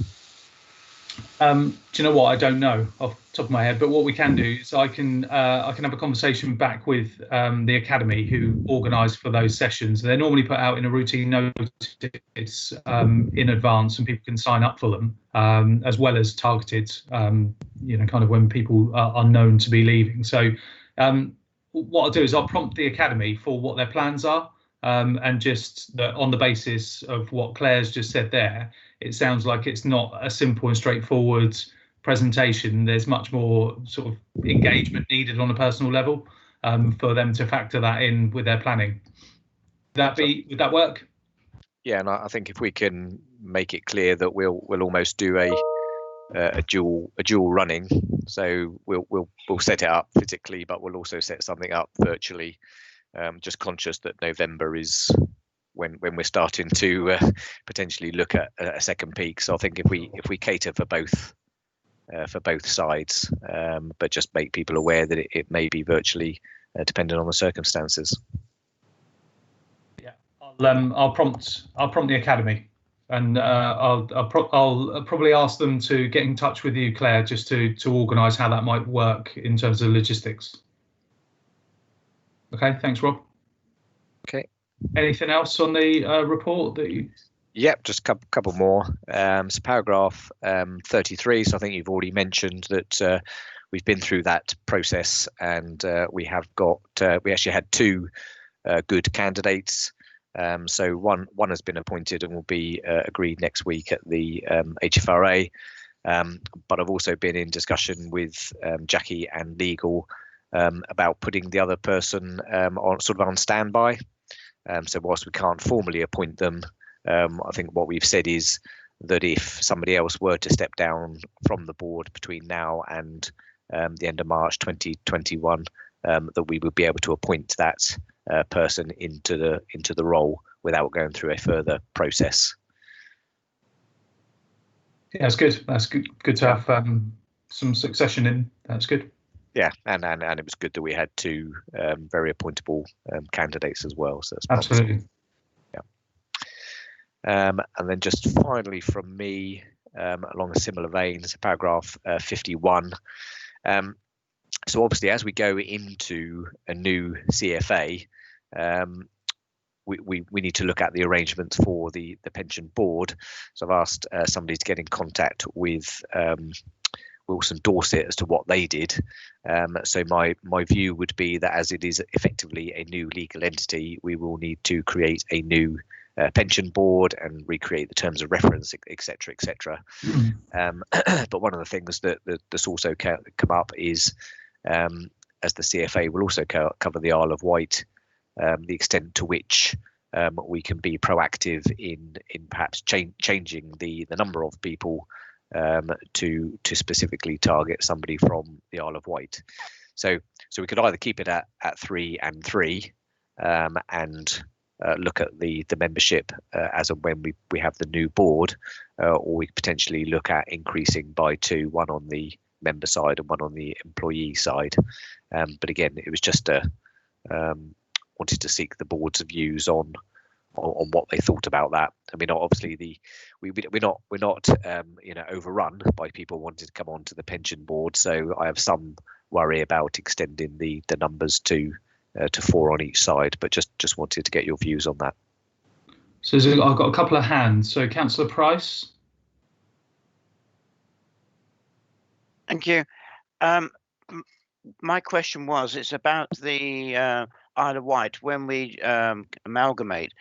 D: Do you know what? I don't know off the top of my head, but what we can do is I can have a conversation back with the Academy, who organise for those sessions. They're normally put out in a routine notice in advance, and people can sign up for them, as well as targeted, kind of when people are known to be leaving. So what I'll do is I'll prompt the Academy for what their plans are, and just on the basis of what Claire's just said there, it sounds like it's not a simple and straightforward presentation. There's much more sort of engagement needed on a personal level for them to factor that in with their planning. Would that work?
G: Yeah, and I think if we can make it clear that we'll almost do a dual running, so we'll set it up physically, but we'll also set something up virtually. Just conscious that November is when we're starting to potentially look at a second peak. So I think if we cater for both sides, but just make people aware that it may be virtually, depending on the circumstances.
D: Yeah, I'll prompt the Academy, and I'll probably ask them to get in touch with you, Claire, just to organise how that might work in terms of logistics. Okay, thanks, Rob.
G: Okay.
D: Anything else on the report that you?
G: Yep, just a couple more. So paragraph 33. So I think you've already mentioned that we've been through that process, and we actually had two good candidates. So one has been appointed and will be agreed next week at the HFRA. But I've also been in discussion with Jackie and legal about putting the other person on standby. So whilst we can't formally appoint them, I think what we've said is that if somebody else were to step down from the board between now and the end of March 2021, that we would be able to appoint that person into the role without going through a further process.
D: Yeah, that's good. That's good. Good to have some succession in. That's good.
G: Yeah, and it was good that we had two very appointable candidates as well. So that's
D: absolutely
G: promising. Yeah. And then just finally from me, along a similar veins, paragraph 51. So obviously, as we go into a new CFA, we need to look at the arrangements for the pension board. So I've asked somebody to get in contact with Wilson Dorset as to what they did. So my view would be that as it is effectively a new legal entity, we will need to create a new pension board and recreate the terms of reference, etc., etc. But one of the things that's also come up is, as the CFA will also cover the Isle of Wight, the extent to which we can be proactive in perhaps changing the number of people to specifically target somebody from the Isle of Wight. So we could either keep it at 3 and 3 and look at the membership as and when we have the new board, or we could potentially look at increasing by 2, one on the member side and one on the employee side. But again, it was just wanted to seek the board's views on what they thought about that. I mean, obviously we're not overrun by people wanting to come onto the pension board. So I have some worry about extending the numbers to 4 on each side, but just wanted to get your views on that.
D: So I've got a couple of hands. So Councillor Price.
B: Thank you. My question was, it's about the Isle of Wight. When we amalgamate,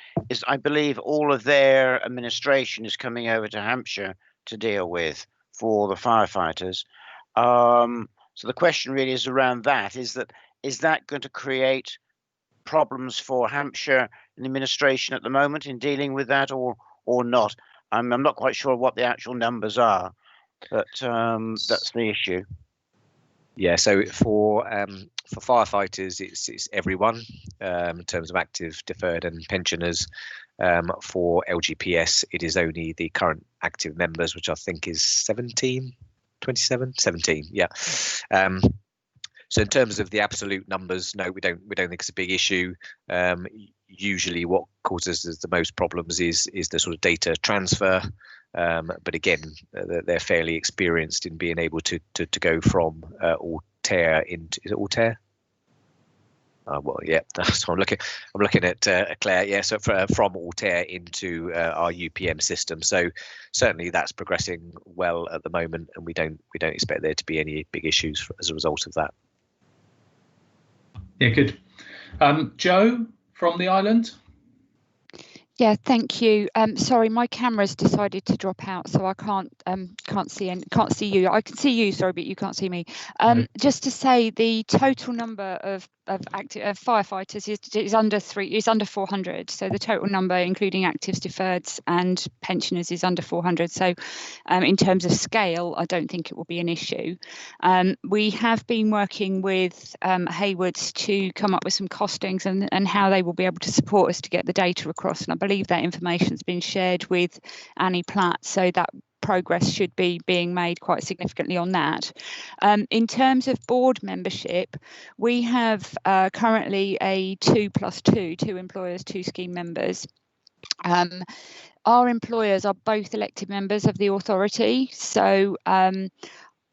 B: I believe all of their administration is coming over to Hampshire to deal with for the firefighters. So the question really is around that. Is that going to create problems for Hampshire and administration at the moment in dealing with that, or not? I'm not quite sure what the actual numbers are, but that's the issue.
G: Yeah, so for firefighters, it's everyone in terms of active, deferred, and pensioners. For LGPS, it is only the current active members, which I think is 17, 27, 17. Yeah. So in terms of the absolute numbers, no, we don't think it's a big issue. Usually, what causes us the most problems is the sort of data transfer. But again, they're fairly experienced in being able to go from Altair into, is it Altair? Well, yeah, that's what I'm looking at Claire. Yeah, so from Altair into our UPM system. So certainly that's progressing well at the moment, and we don't expect there to be any big issues as a result of that.
D: Yeah, good. Joe from the island.
E: Yeah, thank you. Sorry, my camera's decided to drop out, so I can't see you. I can see you, sorry, but you can't see me. Just to say, the total number of active firefighters is under 400. So the total number, including actives, deferreds, and pensioners, is under 400. So in terms of scale, I don't think it will be an issue. We have been working with Hayward's to come up with some costings and how they will be able to support us to get the data across. And I believe that information's been shared with Annie Platt, so that progress should be being made quite significantly on that. In terms of board membership, we have currently a 2+2, 2 employers, 2 scheme members. Our employers are both elected members of the authority, so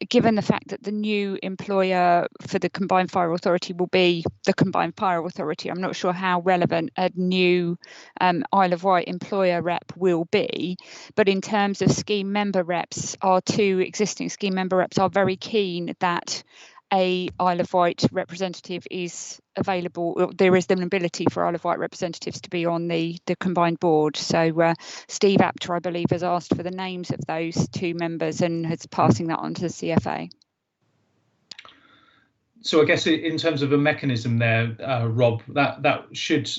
E: given the fact that the new employer for the Combined Fire Authority will be the Combined Fire Authority, I'm not sure how relevant a new Isle of Wight employer rep will be. But in terms of scheme member reps, our 2 existing scheme member reps are very keen that a Isle of Wight representative is available. There is the ability for Isle of Wight representatives to be on the combined board. So Steve Apter, I believe, has asked for the names of those 2 members and is passing that on to the CFA.
D: So I guess in terms of a mechanism there, Rob, that should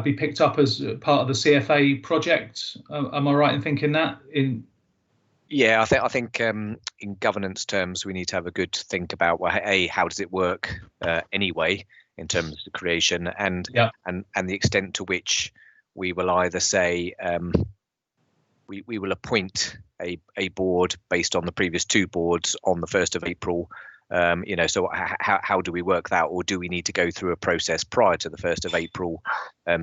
D: be picked up as part of the CFA project. Am I right in thinking that?
G: Yeah, I think in governance terms, we need to have a good think about, well, how does it work anyway in terms of the creation and the extent to which we will either say we will appoint a board based on the previous 2 boards on the 1st of April. So how do we work that, or do we need to go through a process prior to the 1st of April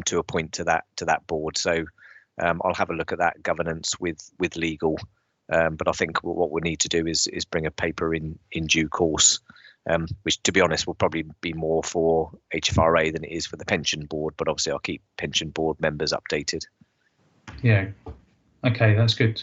G: to appoint to that board? So I'll have a look at that governance with legal, but I think what we need to do is bring a paper in due course, which, to be honest, will probably be more for HFRA than it is for the pension board, but obviously I'll keep pension board members updated.
D: Yeah, okay, that's good.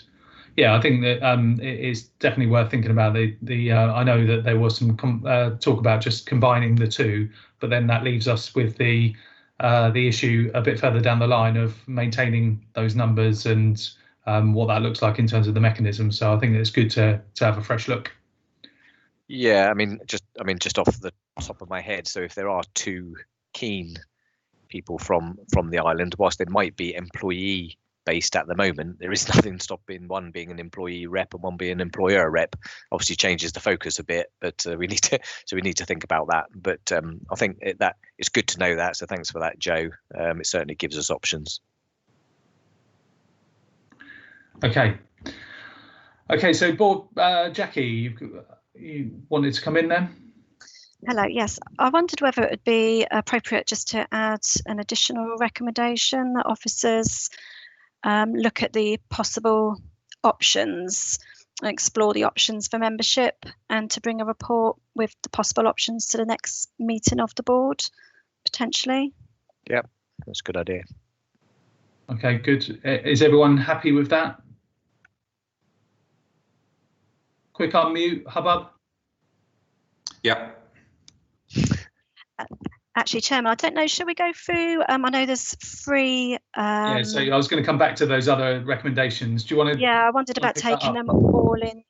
D: Yeah, I think that it is definitely worth thinking about. I know that there was some talk about just combining the 2, but then that leaves us with the issue a bit further down the line of maintaining those numbers and what that looks like in terms of the mechanism. So I think it's good to have a fresh look.
G: Yeah, I mean, just off the top of my head, so if there are 2 keen people from the island, whilst there might be employee based at the moment, there is nothing stopping one being an employee rep and one being an employer rep. Obviously changes the focus a bit, but we need to think about that. But I think that it's good to know that, so thanks for that, Joe. It certainly gives us options.
D: Okay, so board, Jackie, you wanted to come in then?
A: Hello, yes. I wondered whether it would be appropriate just to add an additional recommendation that officers look at the possible options, explore the options for membership, and to bring a report with the possible options to the next meeting of the board, potentially.
G: Yep, that's a good idea.
D: Okay, good. Is everyone happy with that? Quick unmute, Hubbub.
H: Yeah.
A: Actually, Chairman, I don't know, shall we go through? I know there's 3.
D: Yeah, so I was going to come back to those other recommendations. Do you want to?
A: Yeah, I wondered about taking them all in,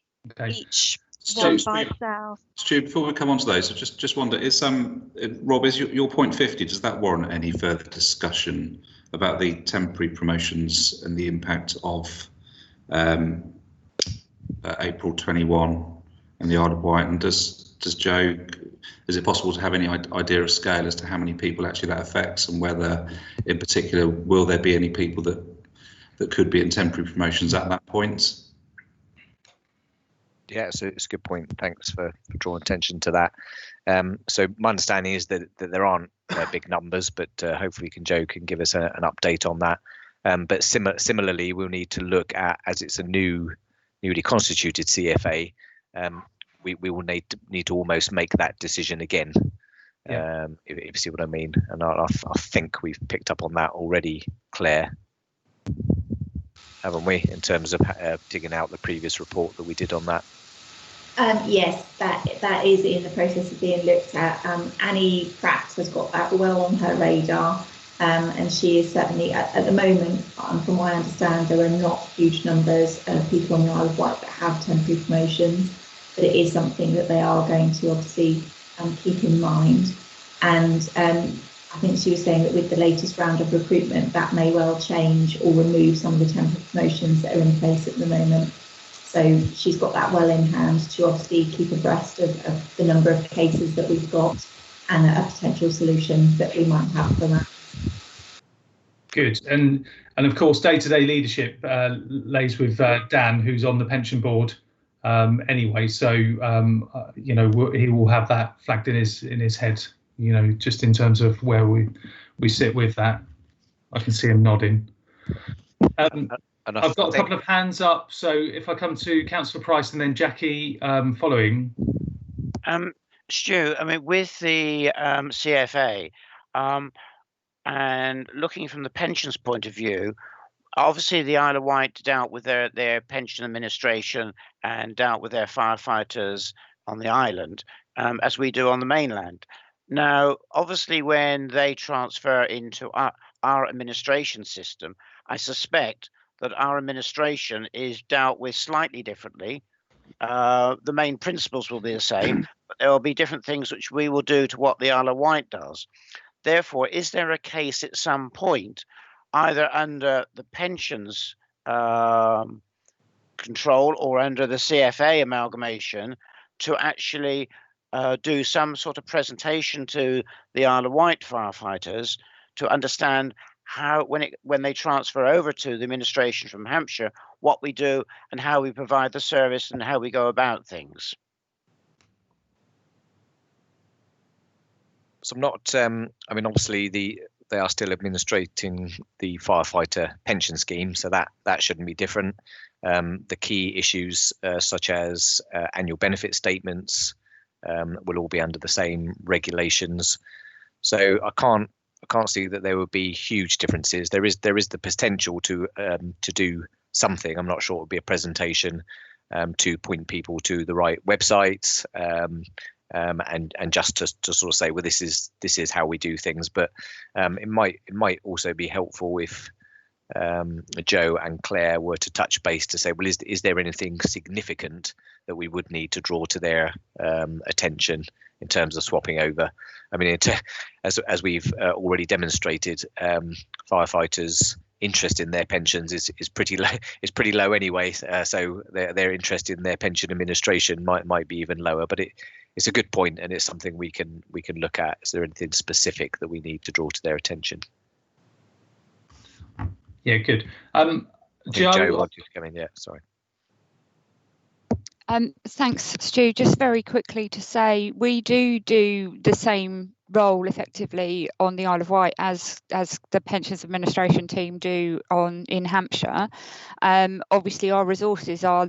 A: each one by itself.
H: Stu, before we come on to those, I just wonder, is Rob, is your point 50, does that warrant any further discussion about the temporary promotions and the impact of April 21 and the Isle of Wight? And does Joe, is it possible to have any idea of scale as to how many people actually that affects, and whether in particular will there be any people that could be in temporary promotions at that point?
G: Yeah, so it's a good point. Thanks for drawing attention to that. So my understanding is that there aren't big numbers, but hopefully Joe can give us an update on that. But similarly, we'll need to look at, as it's a newly constituted CFA, we will need to almost make that decision again, if you see what I mean. And I think we've picked up on that already, Claire, haven't we, in terms of digging out the previous report that we did on that?
I: Yes, that is in the process of being looked at. Annie Pratt has got that well on her radar, and she is certainly, at the moment, from what I understand, there are not huge numbers of people on the Isle of Wight that have temporary promotions, but it is something that they are going to obviously keep in mind. And I think she was saying that with the latest round of recruitment, that may well change or remove some of the temporary promotions that are in place at the moment. So she's got that well in hand to obviously keep abreast of the number of cases that we've got and a potential solution that we might have for that.
D: Good. And of course, day-to-day leadership lays with Dan, who's on the pension board anyway. So he will have that flagged in his head, just in terms of where we sit with that. I can see him nodding. I've got a couple of hands up, so if I come to Councillor Price and then Jackie following.
B: Stu, I mean, with the CFA, and looking from the pensions point of view, obviously the Isle of Wight dealt with their pension administration and dealt with their firefighters on the island, as we do on the mainland. Now, obviously, when they transfer into our administration system, I suspect that our administration is dealt with slightly differently. The main principles will be the same, but there will be different things which we will do to what the Isle of Wight does. Therefore, is there a case at some point, either under the pensions control or under the CFA amalgamation, to actually do some sort of presentation to the Isle of Wight firefighters to understand how when they transfer over to the administration from Hampshire, what we do and how we provide the service and how we go about things.
G: So I'm not. I mean, obviously they are still administrating the firefighter pension scheme, so that shouldn't be different. The key issues such as annual benefit statements will all be under the same regulations. So I can't see that there would be huge differences. There is the potential to do something. I'm not sure it would be a presentation to point people to the right websites. And just to sort of say, well, this is how we do things. But it might also be helpful if Joe and Claire were to touch base to say, well, is there anything significant that we would need to draw to their attention in terms of swapping over? I mean, as we've already demonstrated, firefighters' interest in their pensions is pretty low anyway. So their interest in their pension administration might be even lower. But it's a good point, and it's something we can look at. Is there anything specific that we need to draw to their attention?
D: Yeah, good.
G: Joe wanted to come in. Yeah, sorry.
E: Thanks, Stu. Just very quickly to say, we do the same role effectively on the Isle of Wight as the pensions administration team do in Hampshire. Obviously, our resources are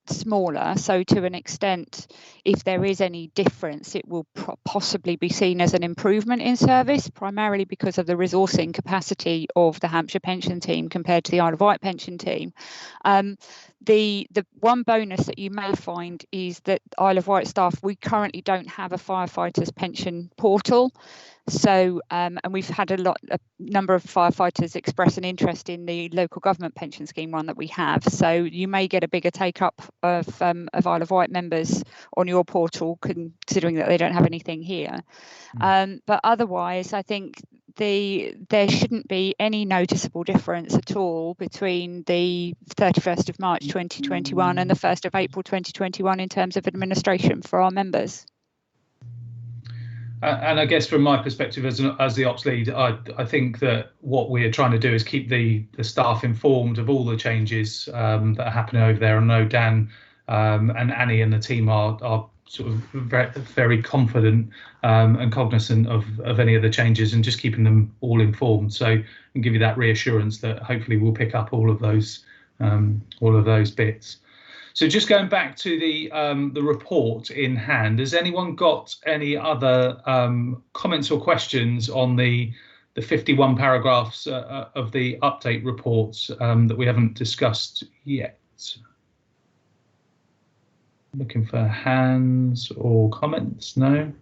E: smaller, so to an extent, if there is any difference, it will possibly be seen as an improvement in service, primarily because of the resourcing capacity of the Hampshire pension team compared to the Isle of Wight pension team. The one bonus that you may find is that Isle of Wight staff, we currently don't have a firefighters pension portal. So, and we've had a number of firefighters express an interest in the local government pension scheme one that we have. So you may get a bigger take up of Isle of Wight members on your portal, considering that they don't have anything here. But otherwise, I think there shouldn't be any noticeable difference at all between the 31st of March 2021 and the 1st of April 2021 in terms of administration for our members.
D: And I guess from my perspective as the ops lead, I think that what we're trying to do is keep the staff informed of all the changes that are happening over there. I know Dan and Annie and the team are sort of very confident and cognizant of any of the changes, and just keeping them all informed. So I can give you that reassurance that hopefully we'll pick up all of those bits. So just going back to the report in hand, has anyone got any other comments or questions on the 51 paragraphs of the update reports that we haven't discussed yet? Looking for hands or comments. No.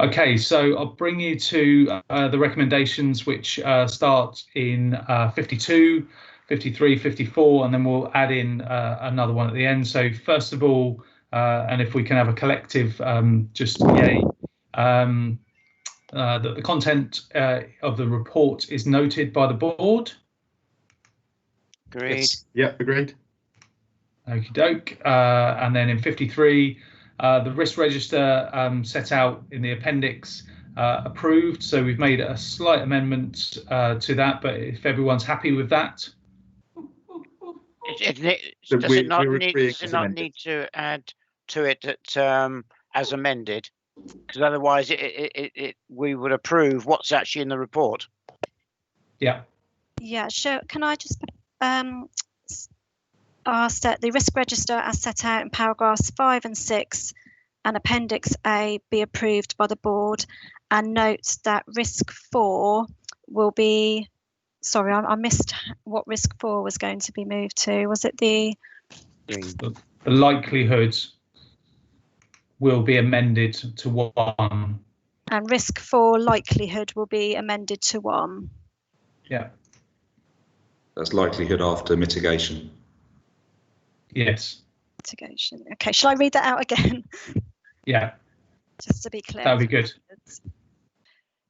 D: Okay, so I'll bring you to the recommendations, which start in 52, 53, 54, and then we'll add in another one at the end. So first of all, and if we can have a collective just yay, that the content of the report is noted by the board.
B: Agreed.
F: Yes. Yeah, agreed.
D: Okie doke. And then in 53, the risk register set out in the appendix approved. So we've made a slight amendment to that, but if everyone's happy with that.
B: Does it not need to add to it that as amended? Because otherwise we would approve what's actually in the report.
D: Yeah.
A: Yeah, sure. Can I just ask that the risk register as set out in paragraphs 5 and 6 and Appendix A be approved by the board, and note that risk 4 will be, sorry, I missed what risk 4 was going to be moved to. Was it the
D: likelihood will be amended to 1?
A: And risk 4 likelihood will be amended to 1.
D: Yeah.
H: That's likelihood after mitigation.
D: Yes.
A: Mitigation. Okay, shall I read that out again?
D: Yeah.
A: Just to be clear.
D: That would be good.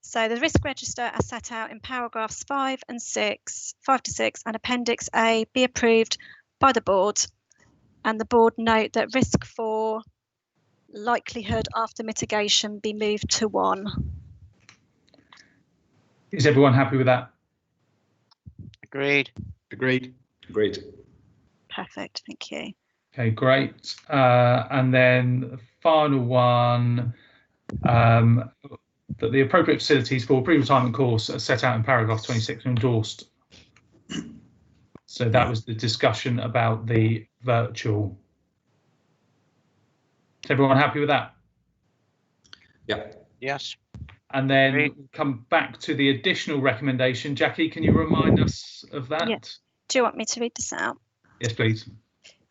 A: So the risk register as set out in paragraphs 5 to 6 and Appendix A be approved by the board, and the board note that risk 4 likelihood after mitigation be moved to 1.
D: Is everyone happy with that?
B: Agreed.
F: Agreed.
H: Agreed.
A: Perfect, thank you.
D: Okay, great. And then the final one, that the appropriate facilities for pre-retirement course are set out in paragraph 26 and endorsed. So that was the discussion about the virtual. Is everyone happy with that?
H: Yeah.
B: Yes.
D: And then come back to the additional recommendation. Jackie, can you remind us of that?
A: Yeah. Do you want me to read this out?
D: Yes, please.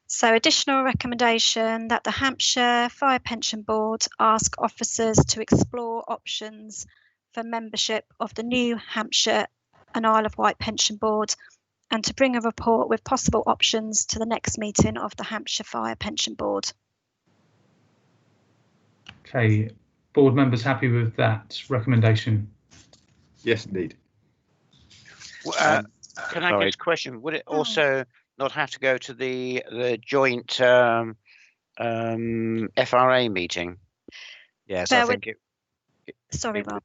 A: So, additional recommendation that the Hampshire Fire Pension Board ask officers to explore options for membership of the new Hampshire and Isle of Wight Pension Board and to bring a report with possible options to the next meeting of the Hampshire Fire Pension Board.
D: Okay, board members happy with that recommendation?
F: Yes, indeed.
B: Can I get a question? Would it also not have to go to the joint FRA meeting?
G: Yes, I think
A: Sorry, Rob.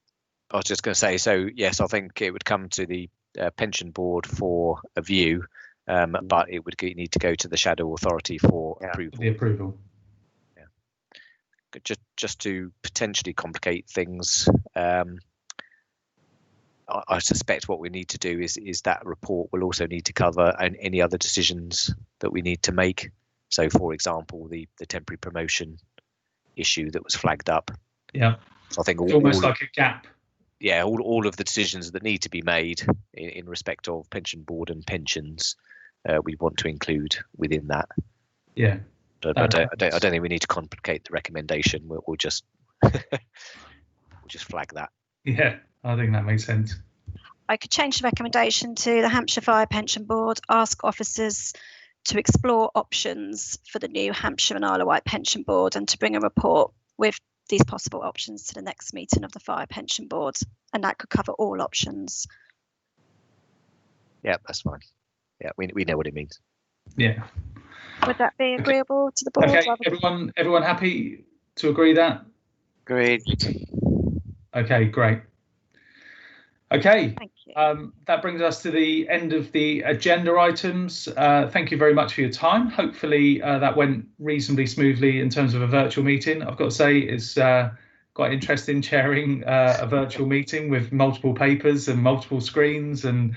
G: I was just going to say, so yes, I think it would come to the pension board for a view, but it would need to go to the shadow authority for approval.
D: The approval.
G: Yeah. Just to potentially complicate things, I suspect what we need to do is that report will also need to cover any other decisions that we need to make. So, for example, the temporary promotion issue that was flagged up.
D: Yeah.
G: So I think
D: it's almost like a gap.
G: Yeah, all of the decisions that need to be made in respect of pension board and pensions, we want to include within that.
D: Yeah.
G: But I don't think we need to complicate the recommendation. We'll just flag that.
D: Yeah, I think that makes sense.
A: I could change the recommendation to the Hampshire Fire Pension Board ask officers to explore options for the new Hampshire and Isle of Wight Pension Board and to bring a report with these possible options to the next meeting of the Fire Pension Board, and that could cover all options.
G: Yeah, that's fine. Yeah, we know what it means.
D: Yeah.
A: Would that be agreeable to the board?
D: Okay, everyone happy to agree that?
B: Agreed.
D: Okay, great. Okay,
A: thank you.
D: That brings us to the end of the agenda items. Thank you very much for your time. Hopefully that went reasonably smoothly in terms of a virtual meeting. I've got to say it's quite interesting chairing a virtual meeting with multiple papers and multiple screens and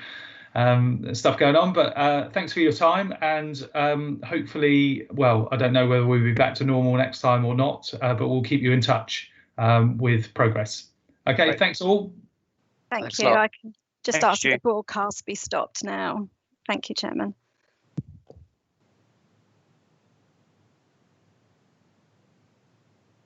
D: stuff going on. But thanks for your time, and hopefully, well, I don't know whether we'll be back to normal next time or not, but we'll keep you in touch with progress. Okay,
B: Great.
D: Thanks all.
A: Thank you. I can just ask that the broadcast be stopped now. Thank you, Chairman.